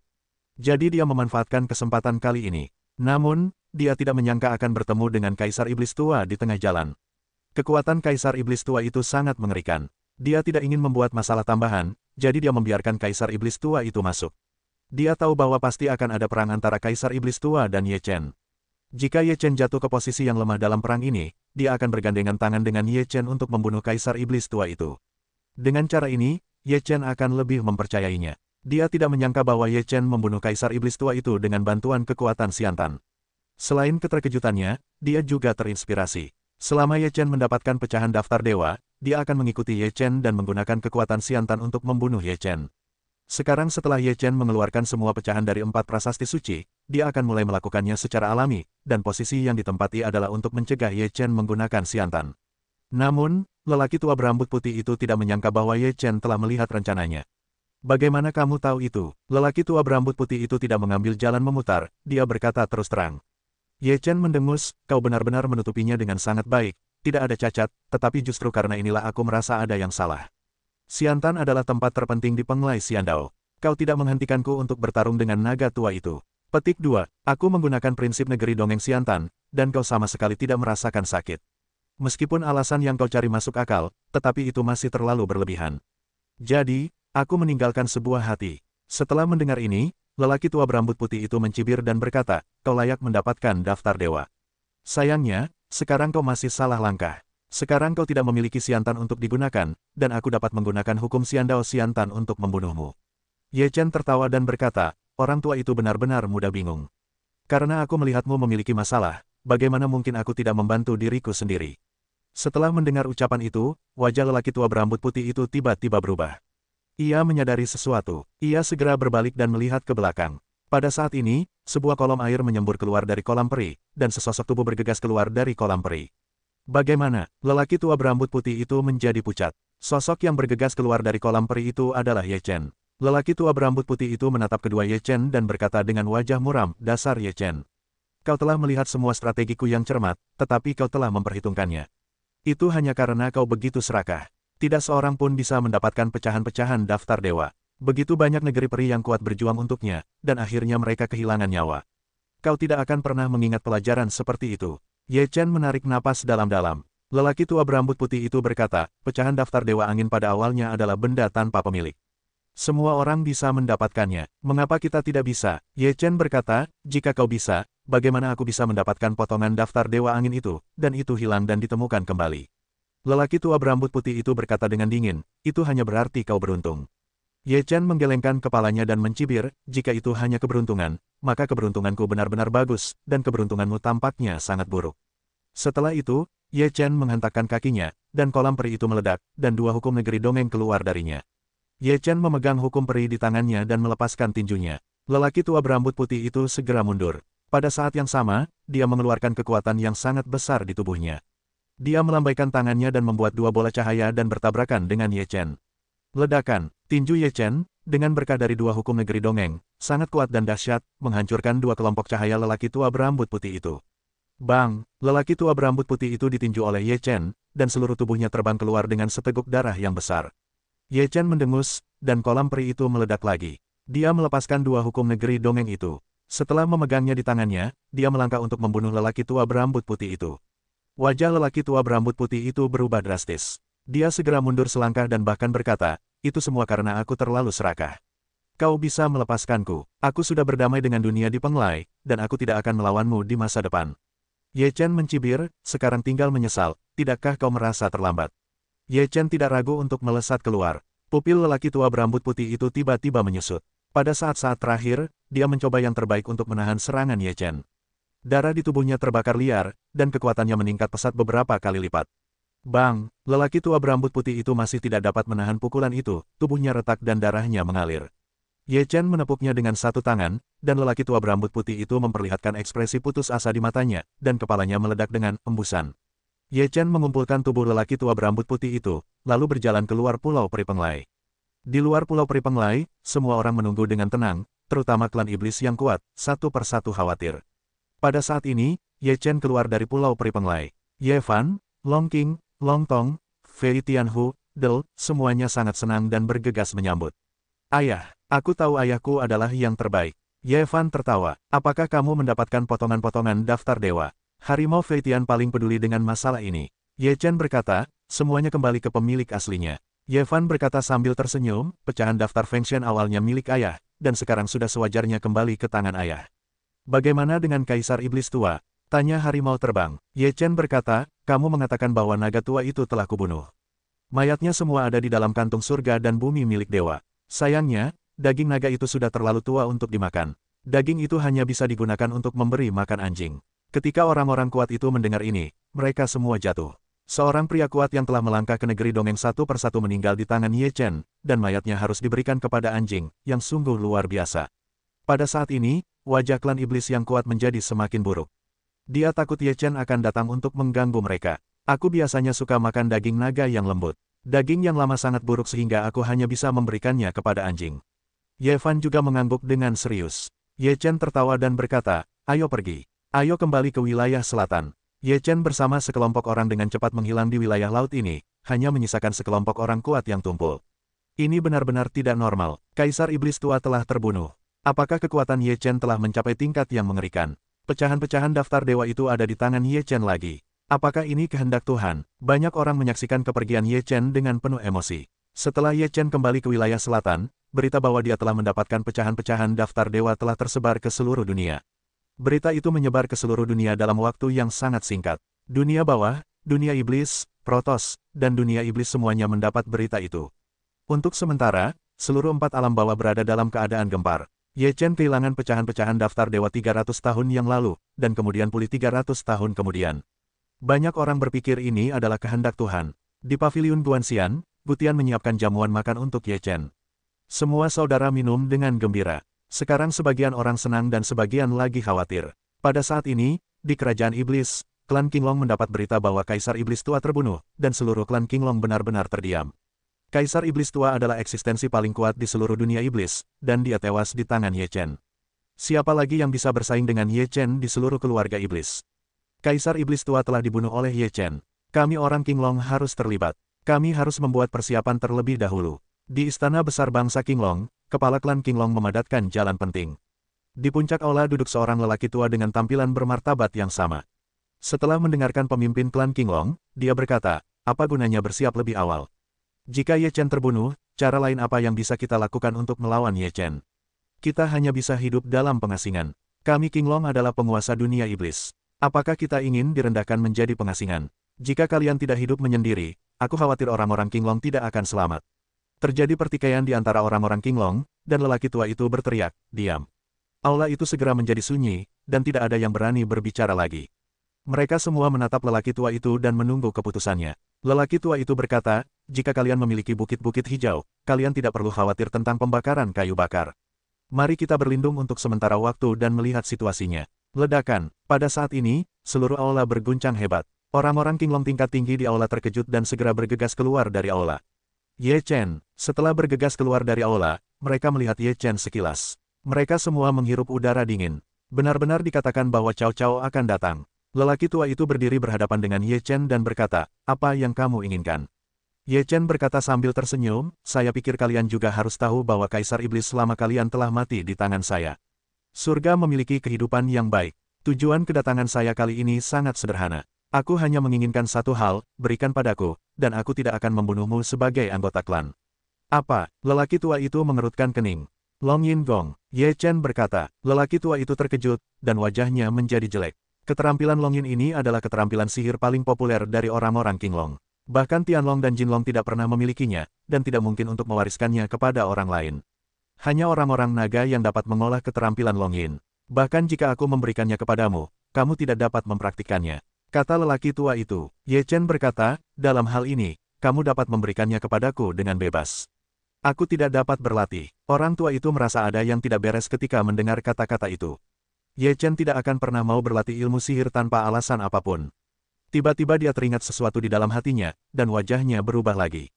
Speaker 1: Jadi dia memanfaatkan kesempatan kali ini. Namun, dia tidak menyangka akan bertemu dengan Kaisar Iblis Tua di tengah jalan. Kekuatan Kaisar Iblis Tua itu sangat mengerikan. Dia tidak ingin membuat masalah tambahan, jadi dia membiarkan Kaisar Iblis Tua itu masuk. Dia tahu bahwa pasti akan ada perang antara Kaisar Iblis Tua dan Ye Chen. Jika Ye Chen jatuh ke posisi yang lemah dalam perang ini, dia akan bergandengan tangan dengan Ye Chen untuk membunuh Kaisar Iblis Tua itu. Dengan cara ini, Ye Chen akan lebih mempercayainya. Dia tidak menyangka bahwa Ye Chen membunuh Kaisar Iblis Tua itu dengan bantuan kekuatan Xiantan. Selain keterkejutannya, dia juga terinspirasi. Selama Ye Chen mendapatkan pecahan daftar dewa, dia akan mengikuti Ye Chen dan menggunakan kekuatan Xiantan untuk membunuh Ye Chen. Sekarang setelah Ye Chen mengeluarkan semua pecahan dari 4 prasasti suci, dia akan mulai melakukannya secara alami, dan posisi yang ditempati adalah untuk mencegah Ye Chen menggunakan Xiantan. Namun, lelaki tua berambut putih itu tidak menyangka bahwa Ye Chen telah melihat rencananya. Bagaimana kamu tahu itu? Lelaki tua berambut putih itu tidak mengambil jalan memutar, dia berkata terus terang. Ye Chen mendengus, kau benar-benar menutupinya dengan sangat baik, tidak ada cacat, tetapi justru karena inilah aku merasa ada yang salah. Xiantan adalah tempat terpenting di Penglai Xiandao. Kau tidak menghentikanku untuk bertarung dengan naga tua itu. Petik 2. Aku menggunakan prinsip negeri dongeng Xiantan, dan kau sama sekali tidak merasakan sakit. Meskipun alasan yang kau cari masuk akal, tetapi itu masih terlalu berlebihan. Jadi, aku meninggalkan sebuah hati. Setelah mendengar ini, lelaki tua berambut putih itu mencibir dan berkata, kau layak mendapatkan daftar dewa. Sayangnya, sekarang kau masih salah langkah. Sekarang kau tidak memiliki Xiantan untuk digunakan, dan aku dapat menggunakan hukum Xiandao Xiantan untuk membunuhmu. Ye Chen tertawa dan berkata, orang tua itu benar-benar mudah bingung. Karena aku melihatmu memiliki masalah, bagaimana mungkin aku tidak membantu diriku sendiri? Setelah mendengar ucapan itu, wajah lelaki tua berambut putih itu tiba-tiba berubah. Ia menyadari sesuatu. Ia segera berbalik dan melihat ke belakang. Pada saat ini, sebuah kolom air menyembur keluar dari kolam peri, dan sesosok tubuh bergegas keluar dari kolam peri. Bagaimana? Lelaki tua berambut putih itu menjadi pucat. Sosok yang bergegas keluar dari kolam peri itu adalah Ye Chen. Lelaki tua berambut putih itu menatap kedua Ye Chen dan berkata dengan wajah muram, dasar Ye Chen. Kau telah melihat semua strategiku yang cermat, tetapi kau telah memperhitungkannya. Itu hanya karena kau begitu serakah. Tidak seorang pun bisa mendapatkan pecahan-pecahan daftar dewa. Begitu banyak negeri peri yang kuat berjuang untuknya, dan akhirnya mereka kehilangan nyawa. Kau tidak akan pernah mengingat pelajaran seperti itu. Ye Chen menarik napas dalam-dalam. Lelaki tua berambut putih itu berkata, pecahan daftar dewa angin pada awalnya adalah benda tanpa pemilik. Semua orang bisa mendapatkannya. Mengapa kita tidak bisa? Ye Chen berkata, jika kau bisa, bagaimana aku bisa mendapatkan potongan daftar dewa angin itu, dan itu hilang dan ditemukan kembali. Lelaki tua berambut putih itu berkata dengan dingin, itu hanya berarti kau beruntung. Ye Chen menggelengkan kepalanya dan mencibir, jika itu hanya keberuntungan, maka keberuntunganku benar-benar bagus, dan keberuntunganmu tampaknya sangat buruk. Setelah itu, Ye Chen menghentakkan kakinya, dan kolam peri itu meledak, dan 2 hukum negeri dongeng keluar darinya. Ye Chen memegang hukum peri di tangannya dan melepaskan tinjunya. Lelaki tua berambut putih itu segera mundur. Pada saat yang sama, dia mengeluarkan kekuatan yang sangat besar di tubuhnya. Dia melambaikan tangannya dan membuat 2 bola cahaya dan bertabrakan dengan Ye Chen. Ledakan, tinju Ye Chen, dengan berkah dari 2 hukum negeri dongeng, sangat kuat dan dahsyat, menghancurkan 2 kelompok cahaya lelaki tua berambut putih itu. Bang! Lelaki tua berambut putih itu ditinju oleh Ye Chen, dan seluruh tubuhnya terbang keluar dengan seteguk darah yang besar. Ye Chen mendengus, dan kolam peri itu meledak lagi. Dia melepaskan 2 hukum negeri dongeng itu. Setelah memegangnya di tangannya, dia melangkah untuk membunuh lelaki tua berambut putih itu. Wajah lelaki tua berambut putih itu berubah drastis. Dia segera mundur selangkah dan bahkan berkata, itu semua karena aku terlalu serakah. Kau bisa melepaskanku. Aku sudah berdamai dengan dunia di Penglai, dan aku tidak akan melawanmu di masa depan. Ye Chen mencibir, sekarang tinggal menyesal, tidakkah kau merasa terlambat? Ye Chen tidak ragu untuk melesat keluar. Pupil lelaki tua berambut putih itu tiba-tiba menyusut. Pada saat-saat terakhir, dia mencoba yang terbaik untuk menahan serangan Ye Chen. Darah di tubuhnya terbakar liar, dan kekuatannya meningkat pesat beberapa kali lipat. Bang! Lelaki tua berambut putih itu masih tidak dapat menahan pukulan itu, tubuhnya retak dan darahnya mengalir. Ye Chen menepuknya dengan satu tangan, dan lelaki tua berambut putih itu memperlihatkan ekspresi putus asa di matanya, dan kepalanya meledak dengan embusan. Ye Chen mengumpulkan tubuh lelaki tua berambut putih itu, lalu berjalan keluar Pulau Peri Penglai. Di luar Pulau Peri Penglai, semua orang menunggu dengan tenang, terutama klan iblis yang kuat, satu persatu khawatir. Pada saat ini, Ye Chen keluar dari Pulau Peri Penglai. Ye Fan, Long Qing, Long Tong, Fei Tianhu, Del, semuanya sangat senang dan bergegas menyambut. Ayah, aku tahu ayahku adalah yang terbaik. Ye Fan tertawa. Apakah kamu mendapatkan potongan-potongan daftar dewa? Harimau Fei Tian paling peduli dengan masalah ini. Ye Chen berkata, semuanya kembali ke pemilik aslinya. Ye Fan berkata sambil tersenyum, pecahan daftar Fengshen awalnya milik ayah, dan sekarang sudah sewajarnya kembali ke tangan ayah. Bagaimana dengan Kaisar Iblis Tua? Tanya harimau terbang. Ye Chen berkata, kamu mengatakan bahwa naga tua itu telah kubunuh. Mayatnya semua ada di dalam kantung surga dan bumi milik dewa. Sayangnya, daging naga itu sudah terlalu tua untuk dimakan. Daging itu hanya bisa digunakan untuk memberi makan anjing. Ketika orang-orang kuat itu mendengar ini, mereka semua jatuh. Seorang pria kuat yang telah melangkah ke negeri dongeng satu persatu meninggal di tangan Ye Chen, dan mayatnya harus diberikan kepada anjing, yang sungguh luar biasa. Pada saat ini, wajah klan iblis yang kuat menjadi semakin buruk. Dia takut Ye Chen akan datang untuk mengganggu mereka. Aku biasanya suka makan daging naga yang lembut. Daging yang lama sangat buruk sehingga aku hanya bisa memberikannya kepada anjing. Ye Fan juga mengangguk dengan serius. Ye Chen tertawa dan berkata, ayo pergi. Ayo kembali ke wilayah selatan. Ye Chen bersama sekelompok orang dengan cepat menghilang di wilayah laut ini, hanya menyisakan sekelompok orang kuat yang tumpul. Ini benar-benar tidak normal. Kaisar Iblis Tua telah terbunuh. Apakah kekuatan Ye Chen telah mencapai tingkat yang mengerikan? Pecahan-pecahan daftar dewa itu ada di tangan Ye Chen lagi. Apakah ini kehendak Tuhan? Banyak orang menyaksikan kepergian Ye Chen dengan penuh emosi. Setelah Ye Chen kembali ke wilayah selatan, berita bahwa dia telah mendapatkan pecahan-pecahan daftar dewa telah tersebar ke seluruh dunia. Berita itu menyebar ke seluruh dunia dalam waktu yang sangat singkat. Dunia bawah, dunia iblis, Protoss, dan dunia iblis semuanya mendapat berita itu. Untuk sementara, seluruh 4 alam bawah berada dalam keadaan gempar. Ye Chen kehilangan pecahan-pecahan daftar dewa 300 tahun yang lalu, dan kemudian pulih 300 tahun kemudian. Banyak orang berpikir ini adalah kehendak Tuhan. Di paviliun Guanxian, Gutian menyiapkan jamuan makan untuk Ye Chen. Semua saudara minum dengan gembira. Sekarang sebagian orang senang dan sebagian lagi khawatir. Pada saat ini, di kerajaan iblis, klan Qinglong mendapat berita bahwa Kaisar Iblis Tua terbunuh, dan seluruh klan Qinglong benar-benar terdiam. Kaisar Iblis Tua adalah eksistensi paling kuat di seluruh dunia iblis, dan dia tewas di tangan Ye Chen. Siapa lagi yang bisa bersaing dengan Ye Chen di seluruh keluarga iblis? Kaisar Iblis Tua telah dibunuh oleh Ye Chen. Kami orang Qinglong harus terlibat. Kami harus membuat persiapan terlebih dahulu. Di Istana Besar Bangsa Qinglong, kepala klan Qinglong memadatkan jalan penting. Di puncak aula duduk seorang lelaki tua dengan tampilan bermartabat yang sama. Setelah mendengarkan pemimpin klan Qinglong, dia berkata, apa gunanya bersiap lebih awal? Jika Ye Chen terbunuh, cara lain apa yang bisa kita lakukan untuk melawan Ye Chen? Kita hanya bisa hidup dalam pengasingan. Kami Qinglong adalah penguasa dunia iblis. Apakah kita ingin direndahkan menjadi pengasingan? Jika kalian tidak hidup menyendiri, aku khawatir orang-orang Qinglong tidak akan selamat. Terjadi pertikaian di antara orang-orang Qinglong, dan lelaki tua itu berteriak, diam. Aula itu segera menjadi sunyi, dan tidak ada yang berani berbicara lagi. Mereka semua menatap lelaki tua itu dan menunggu keputusannya. Lelaki tua itu berkata, jika kalian memiliki bukit-bukit hijau, kalian tidak perlu khawatir tentang pembakaran kayu bakar. Mari kita berlindung untuk sementara waktu dan melihat situasinya. Ledakan. Pada saat ini, seluruh aula berguncang hebat. Orang-orang Qinglong tingkat tinggi di aula terkejut dan segera bergegas keluar dari aula. Ye Chen. Setelah bergegas keluar dari aula, mereka melihat Ye Chen sekilas. Mereka semua menghirup udara dingin. Benar-benar dikatakan bahwa Cao Cao akan datang. Lelaki tua itu berdiri berhadapan dengan Ye Chen dan berkata, apa yang kamu inginkan? Ye Chen berkata sambil tersenyum, saya pikir kalian juga harus tahu bahwa Kaisar Iblis selama kalian telah mati di tangan saya. Surga memiliki kehidupan yang baik. Tujuan kedatangan saya kali ini sangat sederhana. Aku hanya menginginkan satu hal, berikan padaku, dan aku tidak akan membunuhmu sebagai anggota klan. Apa? Lelaki tua itu mengerutkan kening. Long Yin Gong. Ye Chen berkata, lelaki tua itu terkejut, dan wajahnya menjadi jelek. Keterampilan Long Yin ini adalah keterampilan sihir paling populer dari orang-orang Qinglong. Bahkan Tianlong dan Jinlong tidak pernah memilikinya, dan tidak mungkin untuk mewariskannya kepada orang lain. Hanya orang-orang naga yang dapat mengolah keterampilan Long Yin. Bahkan jika aku memberikannya kepadamu, kamu tidak dapat mempraktikkannya. Kata lelaki tua itu. Ye Chen berkata, dalam hal ini, kamu dapat memberikannya kepadaku dengan bebas. Aku tidak dapat berlatih. Orang tua itu merasa ada yang tidak beres ketika mendengar kata-kata itu. Ye Chen tidak akan pernah mau berlatih ilmu sihir tanpa alasan apapun. Tiba-tiba dia teringat sesuatu di dalam hatinya, dan wajahnya berubah lagi.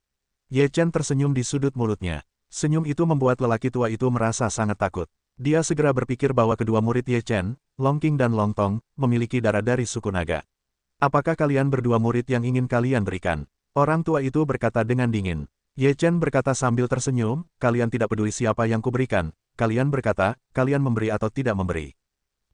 Speaker 1: Ye Chen tersenyum di sudut mulutnya. Senyum itu membuat lelaki tua itu merasa sangat takut. Dia segera berpikir bahwa kedua murid Ye Chen, Long Qing dan Long Tong, memiliki darah dari suku naga. Apakah kalian berdua murid yang ingin kalian berikan? Orang tua itu berkata dengan dingin. Ye Chen berkata sambil tersenyum, kalian tidak peduli siapa yang kuberikan. Kalian berkata, kalian memberi atau tidak memberi.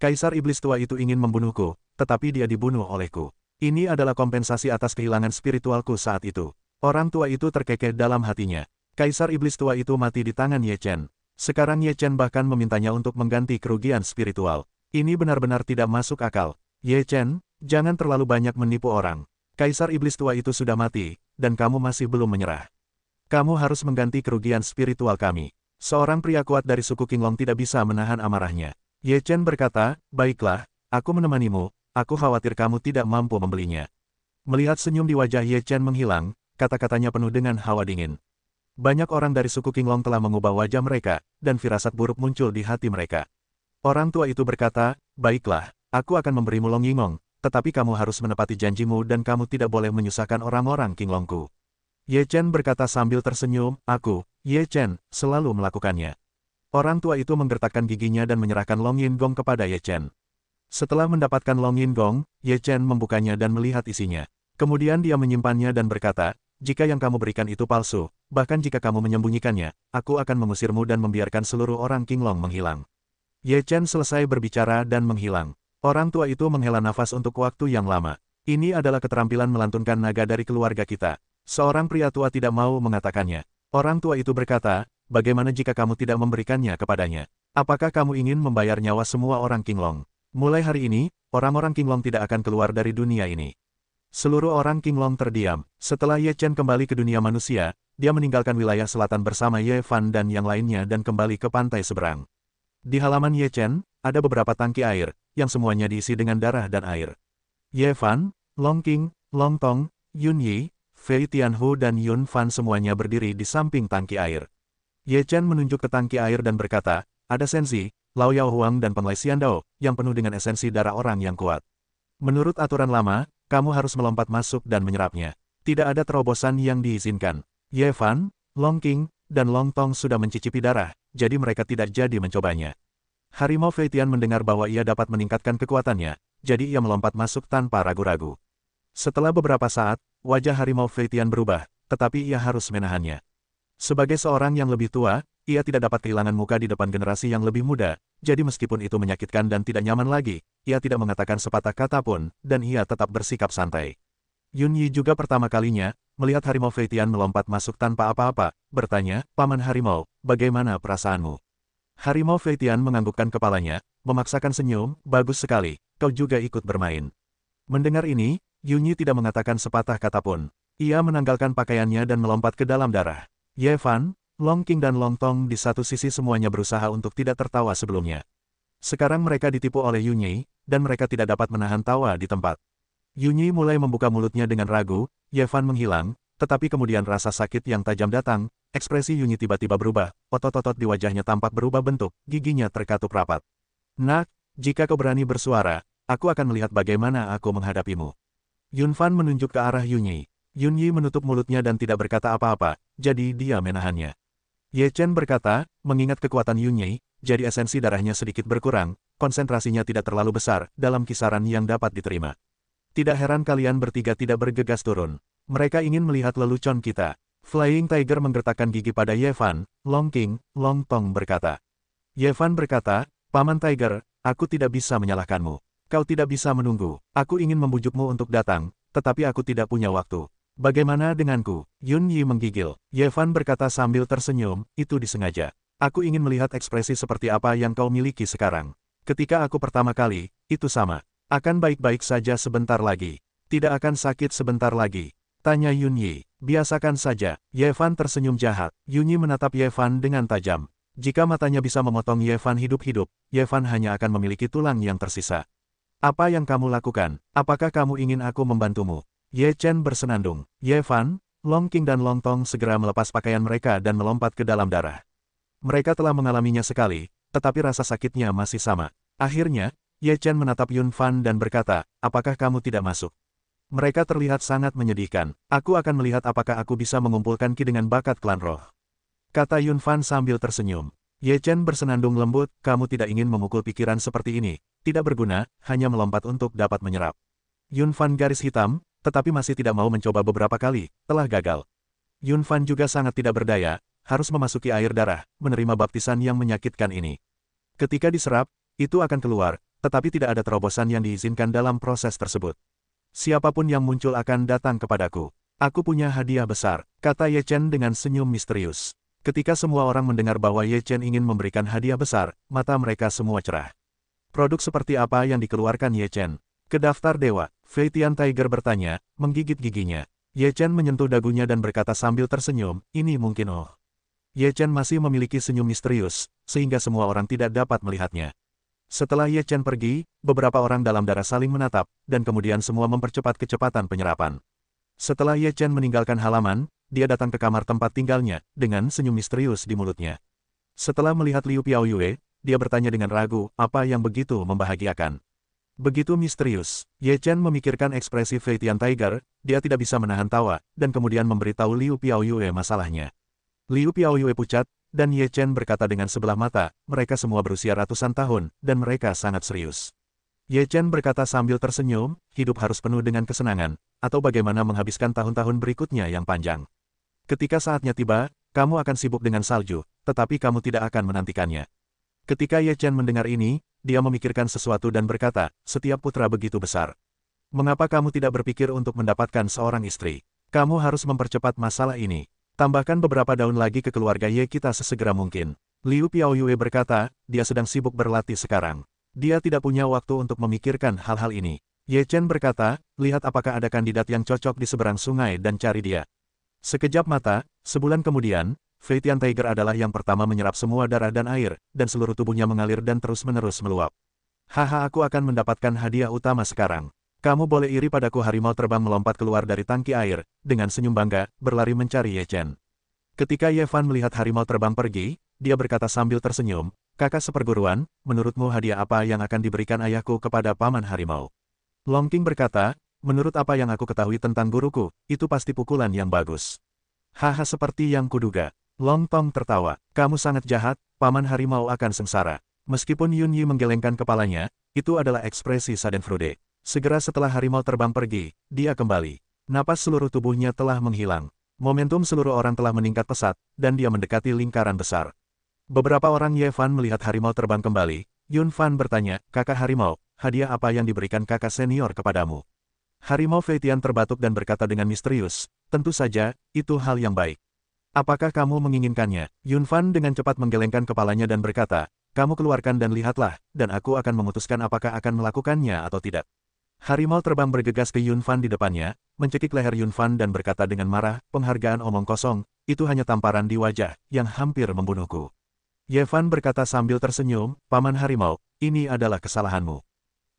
Speaker 1: Kaisar Iblis tua itu ingin membunuhku, tetapi dia dibunuh olehku. Ini adalah kompensasi atas kehilangan spiritualku saat itu. Orang tua itu terkekeh dalam hatinya. Kaisar Iblis tua itu mati di tangan Ye Chen. Sekarang Ye Chen bahkan memintanya untuk mengganti kerugian spiritual. Ini benar-benar tidak masuk akal. Ye Chen, jangan terlalu banyak menipu orang. Kaisar Iblis tua itu sudah mati, dan kamu masih belum menyerah. Kamu harus mengganti kerugian spiritual kami. Seorang pria kuat dari suku Qinglong tidak bisa menahan amarahnya. Ye Chen berkata, baiklah, aku menemanimu, aku khawatir kamu tidak mampu membelinya. Melihat senyum di wajah Ye Chen menghilang, kata-katanya penuh dengan hawa dingin. Banyak orang dari suku Qinglong telah mengubah wajah mereka, dan firasat buruk muncul di hati mereka. Orang tua itu berkata, baiklah, aku akan memberimu Long Yingong, tetapi kamu harus menepati janjimu dan kamu tidak boleh menyusahkan orang-orang Qinglongku. Ye Chen berkata sambil tersenyum, aku, Ye Chen, selalu melakukannya. Orang tua itu menggertakkan giginya dan menyerahkan Long Yingong kepada Ye Chen. Setelah mendapatkan Long Yingong, Ye Chen membukanya dan melihat isinya. Kemudian dia menyimpannya dan berkata, jika yang kamu berikan itu palsu, bahkan jika kamu menyembunyikannya, aku akan mengusirmu dan membiarkan seluruh orang Qinglong menghilang. Ye Chen selesai berbicara dan menghilang. Orang tua itu menghela nafas untuk waktu yang lama. Ini adalah keterampilan melantunkan naga dari keluarga kita. Seorang pria tua tidak mau mengatakannya. Orang tua itu berkata, bagaimana jika kamu tidak memberikannya kepadanya? Apakah kamu ingin membayar nyawa semua orang Qinglong? Mulai hari ini, orang-orang Qinglong tidak akan keluar dari dunia ini. Seluruh orang Qinglong terdiam. Setelah Ye Chen kembali ke dunia manusia, dia meninggalkan wilayah selatan bersama Ye Fan dan yang lainnya dan kembali ke pantai seberang. Di halaman Ye Chen, ada beberapa tangki air, yang semuanya diisi dengan darah dan air. Ye Fan, Long Qing, Long Tong, Yun Yi, Fei Tianhu dan Yun Fan semuanya berdiri di samping tangki air. Ye Chen menunjuk ke tangki air dan berkata, ada Senzi, Lao Yao Huang dan Penglai Xiandao, yang penuh dengan esensi darah orang yang kuat. Menurut aturan lama, kamu harus melompat masuk dan menyerapnya. Tidak ada terobosan yang diizinkan. Ye Fan, Long Qing, dan Long Tong sudah mencicipi darah, jadi mereka tidak jadi mencobanya. Harimau Fei Tian mendengar bahwa ia dapat meningkatkan kekuatannya, jadi ia melompat masuk tanpa ragu-ragu. Setelah beberapa saat, wajah Harimau Fei Tian berubah, tetapi ia harus menahannya. Sebagai seorang yang lebih tua, ia tidak dapat kehilangan muka di depan generasi yang lebih muda, jadi meskipun itu menyakitkan dan tidak nyaman lagi, ia tidak mengatakan sepatah kata pun, dan ia tetap bersikap santai. Yun Yi juga pertama kalinya, melihat Harimau Fei Tian melompat masuk tanpa apa-apa, bertanya, Paman Harimau, bagaimana perasaanmu? Harimau Fei Tian menganggukkan kepalanya, memaksakan senyum, bagus sekali, kau juga ikut bermain. Mendengar ini, Yun Yi tidak mengatakan sepatah kata pun. Ia menanggalkan pakaiannya dan melompat ke dalam darah. Ye Fan, Long Qing dan Long Tong di satu sisi semuanya berusaha untuk tidak tertawa sebelumnya. Sekarang mereka ditipu oleh Yun Yi, dan mereka tidak dapat menahan tawa di tempat. Yun Yi mulai membuka mulutnya dengan ragu, Ye Fan menghilang, tetapi kemudian rasa sakit yang tajam datang, ekspresi Yun Yi tiba-tiba berubah, otot-otot di wajahnya tampak berubah bentuk, giginya terkatup rapat. Nak, jika kau berani bersuara, aku akan melihat bagaimana aku menghadapimu. Yun Fan menunjuk ke arah Yun Yi. Yun Yi menutup mulutnya dan tidak berkata apa-apa, jadi dia menahannya. Ye Chen berkata, mengingat kekuatan Yun Yi, jadi esensi darahnya sedikit berkurang, konsentrasinya tidak terlalu besar, dalam kisaran yang dapat diterima. Tidak heran kalian bertiga tidak bergegas turun. Mereka ingin melihat lelucon kita. Flying Tiger menggertakkan gigi pada Ye Fan, Long Qing, Long Tong berkata. Ye Fan berkata, Paman Tiger, aku tidak bisa menyalahkanmu. Kau tidak bisa menunggu. Aku ingin membujukmu untuk datang, tetapi aku tidak punya waktu. Bagaimana denganku? Yun Yi menggigil. Ye Fan berkata sambil tersenyum, itu disengaja. Aku ingin melihat ekspresi seperti apa yang kau miliki sekarang. Ketika aku pertama kali, itu sama. Akan baik-baik saja sebentar lagi. Tidak akan sakit sebentar lagi. Tanya Yun Yi. Biasakan saja. Ye Fan tersenyum jahat. Yun Yi menatap Ye Fan dengan tajam. Jika matanya bisa memotong Ye Fan hidup-hidup, Ye Fan hanya akan memiliki tulang yang tersisa. Apa yang kamu lakukan? Apakah kamu ingin aku membantumu? Ye Chen bersenandung. Ye Fan, Long Qing dan Long Tong segera melepas pakaian mereka dan melompat ke dalam darah. Mereka telah mengalaminya sekali, tetapi rasa sakitnya masih sama. Akhirnya, Ye Chen menatap Yun Fan dan berkata, apakah kamu tidak masuk? Mereka terlihat sangat menyedihkan. Aku akan melihat apakah aku bisa mengumpulkan Qi dengan bakat klan roh. Kata Yun Fan sambil tersenyum. Ye Chen bersenandung lembut, kamu tidak ingin memukul pikiran seperti ini. Tidak berguna, hanya melompat untuk dapat menyerap. Yun Fan garis hitam, tetapi masih tidak mau mencoba beberapa kali, telah gagal. Yun Fan juga sangat tidak berdaya, harus memasuki air darah, menerima baptisan yang menyakitkan ini. Ketika diserap, itu akan keluar, tetapi tidak ada terobosan yang diizinkan dalam proses tersebut. Siapapun yang muncul akan datang kepadaku. Aku punya hadiah besar, kata Ye Chen dengan senyum misterius. Ketika semua orang mendengar bahwa Ye Chen ingin memberikan hadiah besar, mata mereka semua cerah. Produk seperti apa yang dikeluarkan Ye Chen? Ke daftar dewa, Fei Tian Tiger bertanya, menggigit giginya. Ye Chen menyentuh dagunya dan berkata sambil tersenyum, ini mungkin oh. Ye Chen masih memiliki senyum misterius, sehingga semua orang tidak dapat melihatnya. Setelah Ye Chen pergi, beberapa orang dalam darah saling menatap, dan kemudian semua mempercepat kecepatan penyerapan. Setelah Ye Chen meninggalkan halaman, dia datang ke kamar tempat tinggalnya, dengan senyum misterius di mulutnya. Setelah melihat Liu Piaoyue, dia bertanya dengan ragu, apa yang begitu membahagiakan. Begitu misterius, Ye Chen memikirkan ekspresi Fei Tian Tiger, dia tidak bisa menahan tawa, dan kemudian memberitahu Liu Piaoyue masalahnya. Liu Piaoyue pucat, dan Ye Chen berkata dengan sebelah mata, mereka semua berusia ratusan tahun, dan mereka sangat serius. Ye Chen berkata sambil tersenyum, hidup harus penuh dengan kesenangan, atau bagaimana menghabiskan tahun-tahun berikutnya yang panjang. Ketika saatnya tiba, kamu akan sibuk dengan salju, tetapi kamu tidak akan menantikannya. Ketika Ye Chen mendengar ini, dia memikirkan sesuatu dan berkata, setiap putra begitu besar. Mengapa kamu tidak berpikir untuk mendapatkan seorang istri? Kamu harus mempercepat masalah ini. Tambahkan beberapa daun lagi ke keluarga Ye kita sesegera mungkin. Liu Piaoyue berkata, dia sedang sibuk berlatih sekarang. Dia tidak punya waktu untuk memikirkan hal-hal ini. Ye Chen berkata, lihat apakah ada kandidat yang cocok di seberang sungai dan cari dia. Sekejap mata, sebulan kemudian, Fei Tian Tiger adalah yang pertama menyerap semua darah dan air, dan seluruh tubuhnya mengalir dan terus-menerus meluap. Haha, aku akan mendapatkan hadiah utama sekarang. Kamu boleh iri padaku. Harimau terbang melompat keluar dari tangki air, dengan senyum bangga, berlari mencari Ye Chen. Ketika Ye Fan melihat harimau terbang pergi, dia berkata sambil tersenyum, kakak seperguruan, menurutmu hadiah apa yang akan diberikan ayahku kepada paman harimau? Long Qing berkata, menurut apa yang aku ketahui tentang guruku, itu pasti pukulan yang bagus. Haha, seperti yang kuduga. Long Tong tertawa, kamu sangat jahat, paman harimau akan sengsara. Meskipun Yun Yi menggelengkan kepalanya, itu adalah ekspresi Schadenfreude. Segera setelah harimau terbang pergi, dia kembali. Napas seluruh tubuhnya telah menghilang. Momentum seluruh orang telah meningkat pesat, dan dia mendekati lingkaran besar. Beberapa orang Ye Fan melihat harimau terbang kembali. Yun Fan bertanya, kakak harimau, hadiah apa yang diberikan kakak senior kepadamu? Harimau Fei Tian terbatuk dan berkata dengan misterius, tentu saja, itu hal yang baik. Apakah kamu menginginkannya? Yun Fan dengan cepat menggelengkan kepalanya dan berkata, kamu keluarkan dan lihatlah, dan aku akan memutuskan apakah akan melakukannya atau tidak. Harimau terbang bergegas ke Yun Fan di depannya, mencekik leher Yun Fan dan berkata dengan marah, penghargaan omong kosong, itu hanya tamparan di wajah, yang hampir membunuhku. Ye Fan berkata sambil tersenyum, paman harimau, ini adalah kesalahanmu.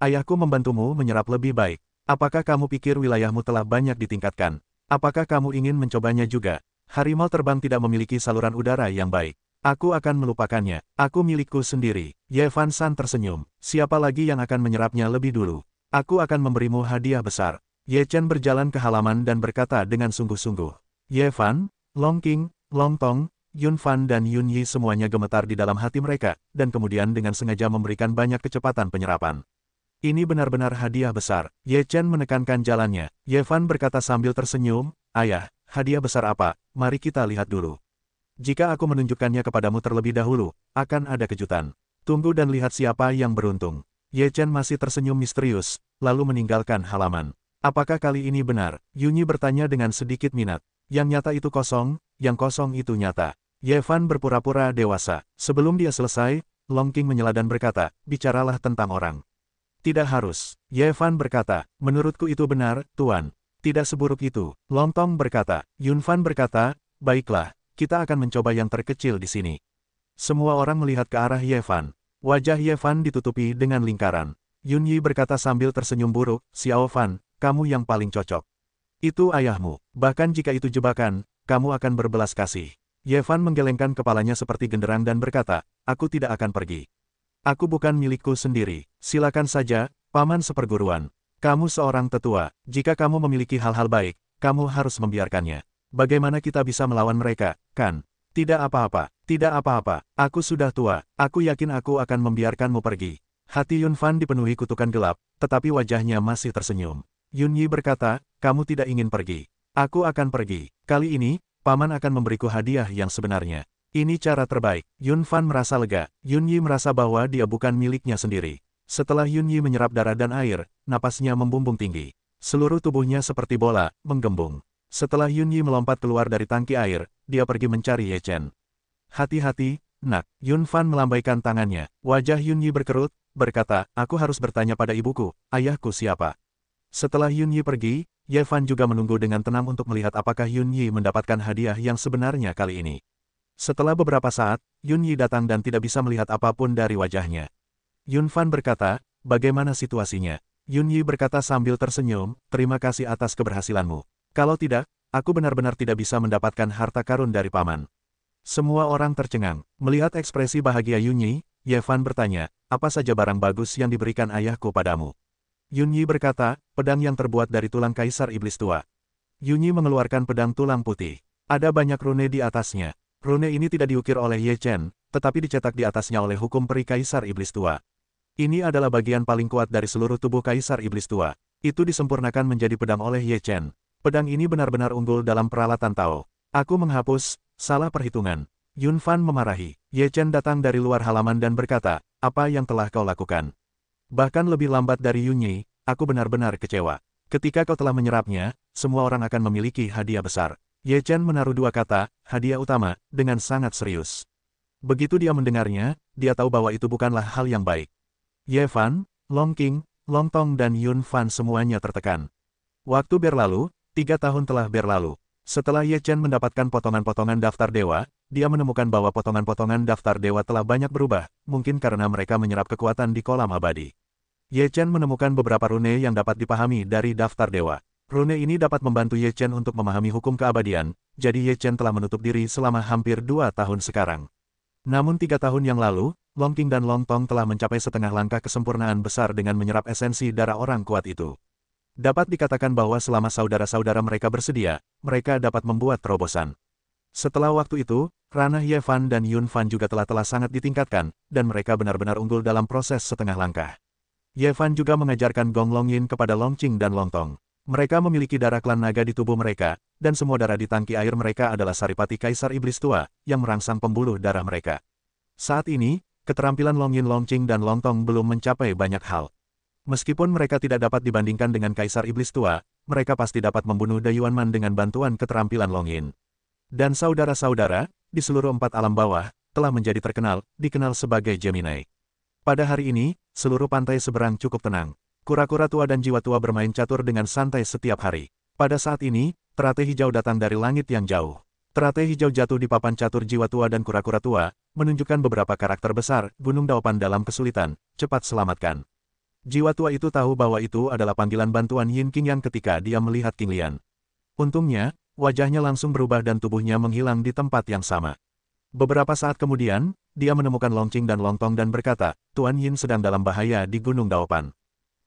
Speaker 1: Ayahku membantumu menyerap lebih baik. Apakah kamu pikir wilayahmu telah banyak ditingkatkan? Apakah kamu ingin mencobanya juga? Harimau terbang tidak memiliki saluran udara yang baik. Aku akan melupakannya. Aku milikku sendiri. Ye Fan San tersenyum. Siapa lagi yang akan menyerapnya lebih dulu? Aku akan memberimu hadiah besar. Ye Chen berjalan ke halaman dan berkata dengan sungguh-sungguh. Ye Fan, Long Qing, Long Tong, Yun Fan dan Yun Yi semuanya gemetar di dalam hati mereka, dan kemudian dengan sengaja memberikan banyak kecepatan penyerapan. Ini benar-benar hadiah besar. Ye Chen menekankan jalannya. Ye Fan berkata sambil tersenyum, ayah, hadiah besar apa? Mari kita lihat dulu. Jika aku menunjukkannya kepadamu terlebih dahulu, akan ada kejutan. Tunggu dan lihat siapa yang beruntung. Ye Chen masih tersenyum misterius, lalu meninggalkan halaman. Apakah kali ini benar? Yun Yi bertanya dengan sedikit minat. Yang nyata itu kosong, yang kosong itu nyata. Ye Fan berpura-pura dewasa. Sebelum dia selesai, Long Qing menyela dan berkata, bicaralah tentang orang. Tidak harus. Ye Fan berkata, menurutku itu benar, Tuan. Tidak seburuk itu. Long Tong berkata. Yun Fan berkata, baiklah, kita akan mencoba yang terkecil di sini. Semua orang melihat ke arah Ye Fan. Wajah Ye Fan ditutupi dengan lingkaran. Yun Yi berkata sambil tersenyum buruk, Xiao Fan, kamu yang paling cocok. Itu ayahmu. Bahkan jika itu jebakan, kamu akan berbelas kasih. Yevan menggelengkan kepalanya seperti genderang dan berkata, aku tidak akan pergi. Aku bukan milikku sendiri. Silakan saja, paman seperguruan. Kamu seorang tetua. Jika kamu memiliki hal-hal baik, kamu harus membiarkannya. Bagaimana kita bisa melawan mereka, kan? Tidak apa-apa, tidak apa-apa. Aku sudah tua. Aku yakin aku akan membiarkanmu pergi. Hati Yun Fan dipenuhi kutukan gelap, tetapi wajahnya masih tersenyum. Yun Yi berkata, kamu tidak ingin pergi. Aku akan pergi. Kali ini, paman akan memberiku hadiah yang sebenarnya. Ini cara terbaik. Yun Fan merasa lega. Yun Yi merasa bahwa dia bukan miliknya sendiri. Setelah Yun Yi menyerap darah dan air, napasnya membumbung tinggi. Seluruh tubuhnya seperti bola, menggembung. Setelah Yun Yi melompat keluar dari tangki air, dia pergi mencari Ye Chen. Hati-hati, nak. Yun Fan melambaikan tangannya. Wajah Yun Yi berkerut, berkata, aku harus bertanya pada ibuku, ayahku siapa? Setelah Yun Yi pergi, Ye Fan juga menunggu dengan tenang untuk melihat apakah Yun Yi mendapatkan hadiah yang sebenarnya kali ini. Setelah beberapa saat, Yun Yi datang dan tidak bisa melihat apapun dari wajahnya. Yun Fan berkata, bagaimana situasinya? Yun Yi berkata sambil tersenyum, terima kasih atas keberhasilanmu. Kalau tidak, aku benar-benar tidak bisa mendapatkan harta karun dari paman. Semua orang tercengang. Melihat ekspresi bahagia Yun Yi, Ye Fan bertanya, apa saja barang bagus yang diberikan ayahku padamu? Yun Yi berkata, pedang yang terbuat dari tulang kaisar iblis tua. Yun Yi mengeluarkan pedang tulang putih. Ada banyak rune di atasnya. Rune ini tidak diukir oleh Ye Chen, tetapi dicetak di atasnya oleh hukum peri kaisar iblis tua. Ini adalah bagian paling kuat dari seluruh tubuh kaisar iblis tua. Itu disempurnakan menjadi pedang oleh Ye Chen. Pedang ini benar-benar unggul dalam peralatan Tao. Aku menghapus, salah perhitungan. Yun Fan memarahi. Ye Chen datang dari luar halaman dan berkata, apa yang telah kau lakukan? Bahkan lebih lambat dari Yun Yi, aku benar-benar kecewa. Ketika kau telah menyerapnya, semua orang akan memiliki hadiah besar. Ye Chen menaruh dua kata, hadiah utama, dengan sangat serius. Begitu dia mendengarnya, dia tahu bahwa itu bukanlah hal yang baik. Ye Fan, Long Qing, Long Tong dan Yun Fan semuanya tertekan. Waktu berlalu, 3 tahun telah berlalu. Setelah Ye Chen mendapatkan potongan-potongan daftar dewa, dia menemukan bahwa potongan-potongan daftar dewa telah banyak berubah, mungkin karena mereka menyerap kekuatan di kolam abadi. Ye Chen menemukan beberapa rune yang dapat dipahami dari daftar dewa. Rune ini dapat membantu Ye Chen untuk memahami hukum keabadian, jadi Ye Chen telah menutup diri selama hampir 2 tahun sekarang. Namun 3 tahun yang lalu, Long Qing dan Long Tong telah mencapai setengah langkah kesempurnaan besar dengan menyerap esensi darah orang kuat itu. Dapat dikatakan bahwa selama saudara-saudara mereka bersedia, mereka dapat membuat terobosan. Setelah waktu itu, ranah Ye Fan dan Yun Fan juga telah sangat ditingkatkan, dan mereka benar-benar unggul dalam proses setengah langkah. Ye Fan juga mengajarkan Gong Long Yin kepada Long Qing dan Long Tong. Mereka memiliki darah klan naga di tubuh mereka, dan semua darah di tangki air mereka adalah saripati kaisar iblis tua, yang merangsang pembuluh darah mereka. Saat ini, keterampilan Long Yin, Long Qing dan Long Tong belum mencapai banyak hal. Meskipun mereka tidak dapat dibandingkan dengan kaisar iblis tua, mereka pasti dapat membunuh Da Yuanman dengan bantuan keterampilan Long Yin. Dan saudara-saudara, di seluruh 4 alam bawah, telah menjadi dikenal sebagai Gemini. Pada hari ini, seluruh pantai seberang cukup tenang. Kura-kura tua dan jiwa tua bermain catur dengan santai setiap hari. Pada saat ini, teratai hijau datang dari langit yang jauh. Teratai hijau jatuh di papan catur jiwa tua dan kura-kura tua, menunjukkan beberapa karakter besar, Gunung Daopan dalam kesulitan, cepat selamatkan. Jiwa tua itu tahu bahwa itu adalah panggilan bantuan Yin Qing Yang ketika dia melihat King Lian. Untungnya, wajahnya langsung berubah dan tubuhnya menghilang di tempat yang sama. Beberapa saat kemudian, dia menemukan Long Qing dan Long Tong dan berkata, Tuan Yin sedang dalam bahaya di Gunung Daopan.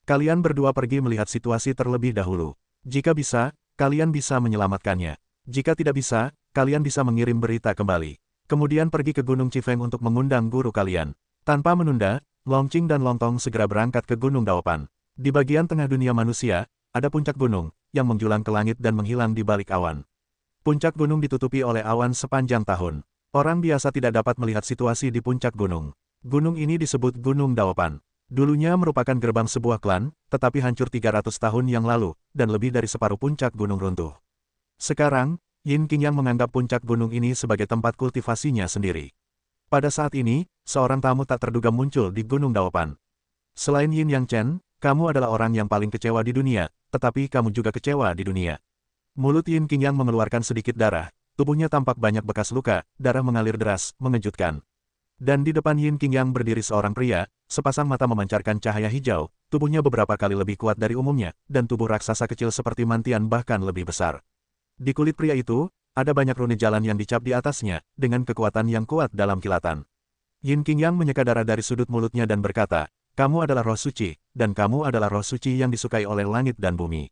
Speaker 1: Kalian berdua pergi melihat situasi terlebih dahulu. Jika bisa, kalian bisa menyelamatkannya. Jika tidak bisa, kalian bisa mengirim berita kembali. Kemudian pergi ke Gunung Chifeng untuk mengundang guru kalian. Tanpa menunda, Long Qing dan Long Tong segera berangkat ke Gunung Daopan. Di bagian tengah dunia manusia, ada puncak gunung, yang menjulang ke langit dan menghilang di balik awan. Puncak gunung ditutupi oleh awan sepanjang tahun. Orang biasa tidak dapat melihat situasi di puncak gunung. Gunung ini disebut Gunung Daopan. Dulunya merupakan gerbang sebuah klan, tetapi hancur 300 tahun yang lalu, dan lebih dari separuh puncak gunung runtuh. Sekarang, Yin Qing Yang menganggap puncak gunung ini sebagai tempat kultivasinya sendiri. Pada saat ini, seorang tamu tak terduga muncul di Gunung Daopan. Selain Yin Yang Chen, kamu adalah orang yang paling kecewa di dunia, tetapi kamu juga kecewa di dunia. Mulut Yin Qing Yang mengeluarkan sedikit darah, tubuhnya tampak banyak bekas luka, darah mengalir deras, mengejutkan. Dan di depan Yin Qingyang berdiri seorang pria, sepasang mata memancarkan cahaya hijau, tubuhnya beberapa kali lebih kuat dari umumnya, dan tubuh raksasa kecil seperti mantian bahkan lebih besar. Di kulit pria itu, ada banyak rune jalan yang dicap di atasnya, dengan kekuatan yang kuat dalam kilatan. Yin Qingyang menyeka darah dari sudut mulutnya dan berkata, "Kamu adalah roh suci, dan kamu adalah roh suci yang disukai oleh langit dan bumi."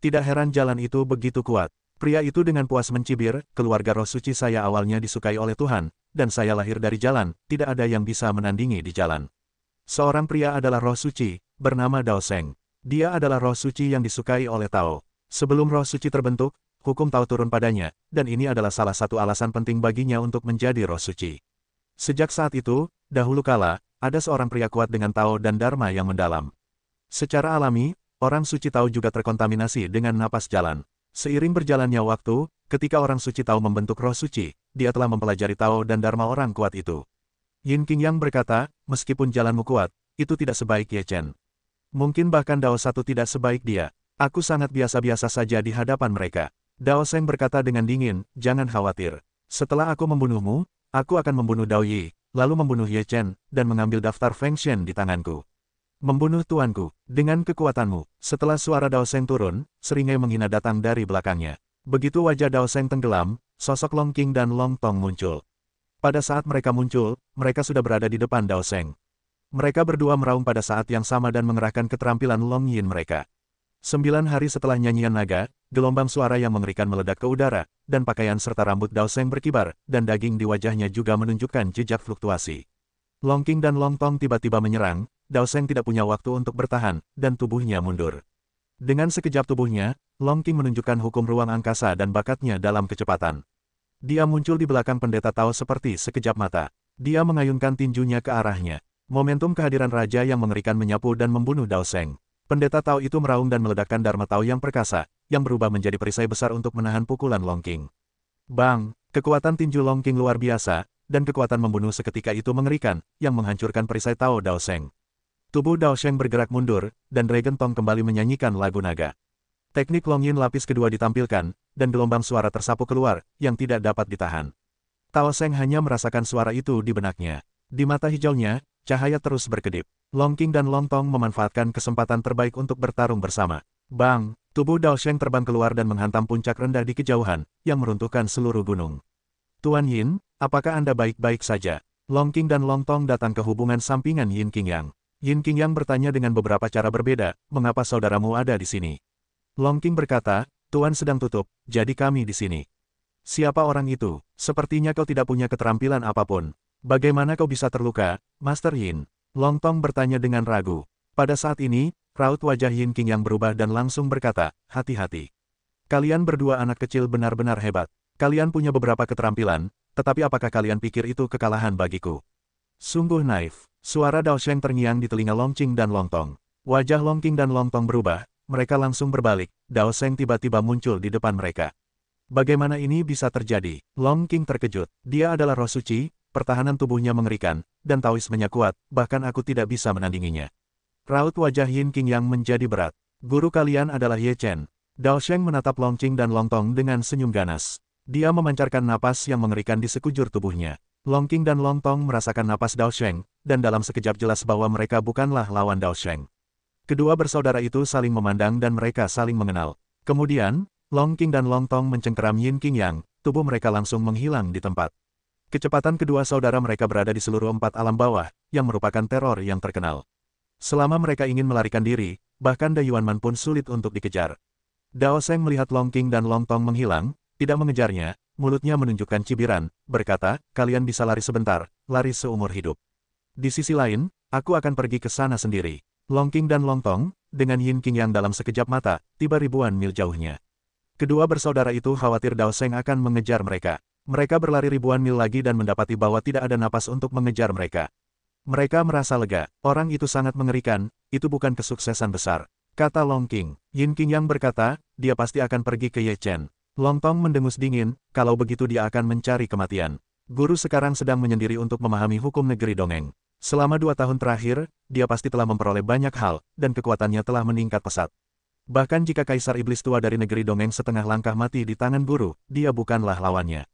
Speaker 1: Tidak heran jalan itu begitu kuat. Pria itu dengan puas mencibir, "Keluarga roh suci saya awalnya disukai oleh Tuhan, dan saya lahir dari jalan, tidak ada yang bisa menandingi di jalan." Seorang pria adalah roh suci, bernama Dao Sheng. Dia adalah roh suci yang disukai oleh Tao. Sebelum roh suci terbentuk, hukum Tao turun padanya, dan ini adalah salah satu alasan penting baginya untuk menjadi roh suci. Sejak saat itu, dahulu kala, ada seorang pria kuat dengan Tao dan Dharma yang mendalam. Secara alami, orang suci Tao juga terkontaminasi dengan napas jalan. Seiring berjalannya waktu, ketika orang suci Tao membentuk roh suci, dia telah mempelajari Tao dan Dharma orang kuat itu. Yin Qingyang berkata, "Meskipun jalanmu kuat, itu tidak sebaik Ye Chen. Mungkin bahkan Dao Satu tidak sebaik dia. Aku sangat biasa-biasa saja di hadapan mereka." Dao Sheng berkata dengan dingin, "Jangan khawatir. Setelah aku membunuhmu, aku akan membunuh Dao Yi, lalu membunuh Ye Chen, dan mengambil daftar Feng Shen di tanganku. Membunuh tuanku, dengan kekuatanmu." Setelah suara Dao Sheng turun, seringai menghina datang dari belakangnya. Begitu wajah Dao Sheng tenggelam, sosok Long Qing dan Long Tong muncul. Pada saat mereka muncul, mereka sudah berada di depan Dao Sheng. Mereka berdua meraung pada saat yang sama dan mengerahkan keterampilan Long Yin mereka. 9 hari setelah nyanyian naga, gelombang suara yang mengerikan meledak ke udara, dan pakaian serta rambut Dao Sheng berkibar, dan daging di wajahnya juga menunjukkan jejak fluktuasi. Long Qing dan Long Tong tiba-tiba menyerang, Dao Sheng tidak punya waktu untuk bertahan, dan tubuhnya mundur. Dengan sekejap tubuhnya, Long Qing menunjukkan hukum ruang angkasa dan bakatnya dalam kecepatan. Dia muncul di belakang pendeta Tao seperti sekejap mata. Dia mengayunkan tinjunya ke arahnya. Momentum kehadiran raja yang mengerikan menyapu dan membunuh Dao Sheng. Pendeta Tao itu meraung dan meledakkan Dharma Tao yang perkasa, yang berubah menjadi perisai besar untuk menahan pukulan Long Qing. Bang! Kekuatan tinju Long Qing luar biasa, dan kekuatan membunuh seketika itu mengerikan, yang menghancurkan perisai Tao Dao Sheng. Tubuh Dao Sheng bergerak mundur, dan Dragon Tong kembali menyanyikan lagu naga. Teknik Long Yin lapis kedua ditampilkan, dan gelombang suara tersapu keluar, yang tidak dapat ditahan. Dao Sheng hanya merasakan suara itu di benaknya. Di mata hijaunya, cahaya terus berkedip. Long Qing dan Long Tong memanfaatkan kesempatan terbaik untuk bertarung bersama. Bang! Tubuh Dao Sheng terbang keluar dan menghantam puncak rendah di kejauhan, yang meruntuhkan seluruh gunung. "Tuan Yin, apakah Anda baik-baik saja?" Long Qing dan Long Tong datang ke hubungan sampingan Yin Qingyang. Yin Qingyang bertanya dengan beberapa cara berbeda, "Mengapa saudaramu ada di sini?" Long Qing berkata, "Tuan sedang tutup, jadi kami di sini." "Siapa orang itu? Sepertinya kau tidak punya keterampilan apapun. Bagaimana kau bisa terluka, Master Yin?" Long Tong bertanya dengan ragu. Pada saat ini, raut wajah Yin Qingyang berubah dan langsung berkata, "Hati-hati. Kalian berdua anak kecil benar-benar hebat. Kalian punya beberapa keterampilan, tetapi apakah kalian pikir itu kekalahan bagiku?" Sungguh naif. Suara Dao Sheng terngiang di telinga Long Qing dan Long Tong. Wajah Long Qing dan Long Tong berubah, mereka langsung berbalik, Dao Sheng tiba-tiba muncul di depan mereka. Bagaimana ini bisa terjadi? Long Qing terkejut. Dia adalah roh suci, pertahanan tubuhnya mengerikan, dan taoismenya kuat, bahkan aku tidak bisa menandinginya. Raut wajah Yin Qingyang menjadi berat. "Guru kalian adalah Ye Chen." Dao Sheng menatap Long Qing dan Long Tong dengan senyum ganas. Dia memancarkan napas yang mengerikan di sekujur tubuhnya. Long Qing dan Long Tong merasakan napas Dao Sheng, dan dalam sekejap jelas bahwa mereka bukanlah lawan Dao Sheng. Kedua bersaudara itu saling memandang dan mereka saling mengenal. Kemudian, Long Qing dan Long Tong mencengkeram Yin Qingyang, tubuh mereka langsung menghilang di tempat. Kecepatan kedua saudara mereka berada di seluruh 4 alam bawah, yang merupakan teror yang terkenal. Selama mereka ingin melarikan diri, bahkan Da Yuanman pun sulit untuk dikejar. Dao Sheng melihat Long Qing dan Long Tong menghilang, tidak mengejarnya, mulutnya menunjukkan cibiran, berkata, "Kalian bisa lari sebentar, lari seumur hidup. Di sisi lain, aku akan pergi ke sana sendiri." Long Qing dan Long Tong, dengan Yin Qingyang dalam sekejap mata, tiba ribuan mil jauhnya. Kedua bersaudara itu khawatir Dao Sheng akan mengejar mereka. Mereka berlari ribuan mil lagi dan mendapati bahwa tidak ada napas untuk mengejar mereka. Mereka merasa lega. "Orang itu sangat mengerikan, itu bukan kesuksesan besar," kata Long Qing. Yin Qingyang berkata, "Dia pasti akan pergi ke Ye Chen." Long Tong mendengus dingin, "Kalau begitu dia akan mencari kematian. Guru sekarang sedang menyendiri untuk memahami hukum negeri dongeng. Selama 2 tahun terakhir, dia pasti telah memperoleh banyak hal, dan kekuatannya telah meningkat pesat. Bahkan jika Kaisar Iblis tua dari negeri dongeng setengah langkah mati di tangan guru, dia bukanlah lawannya."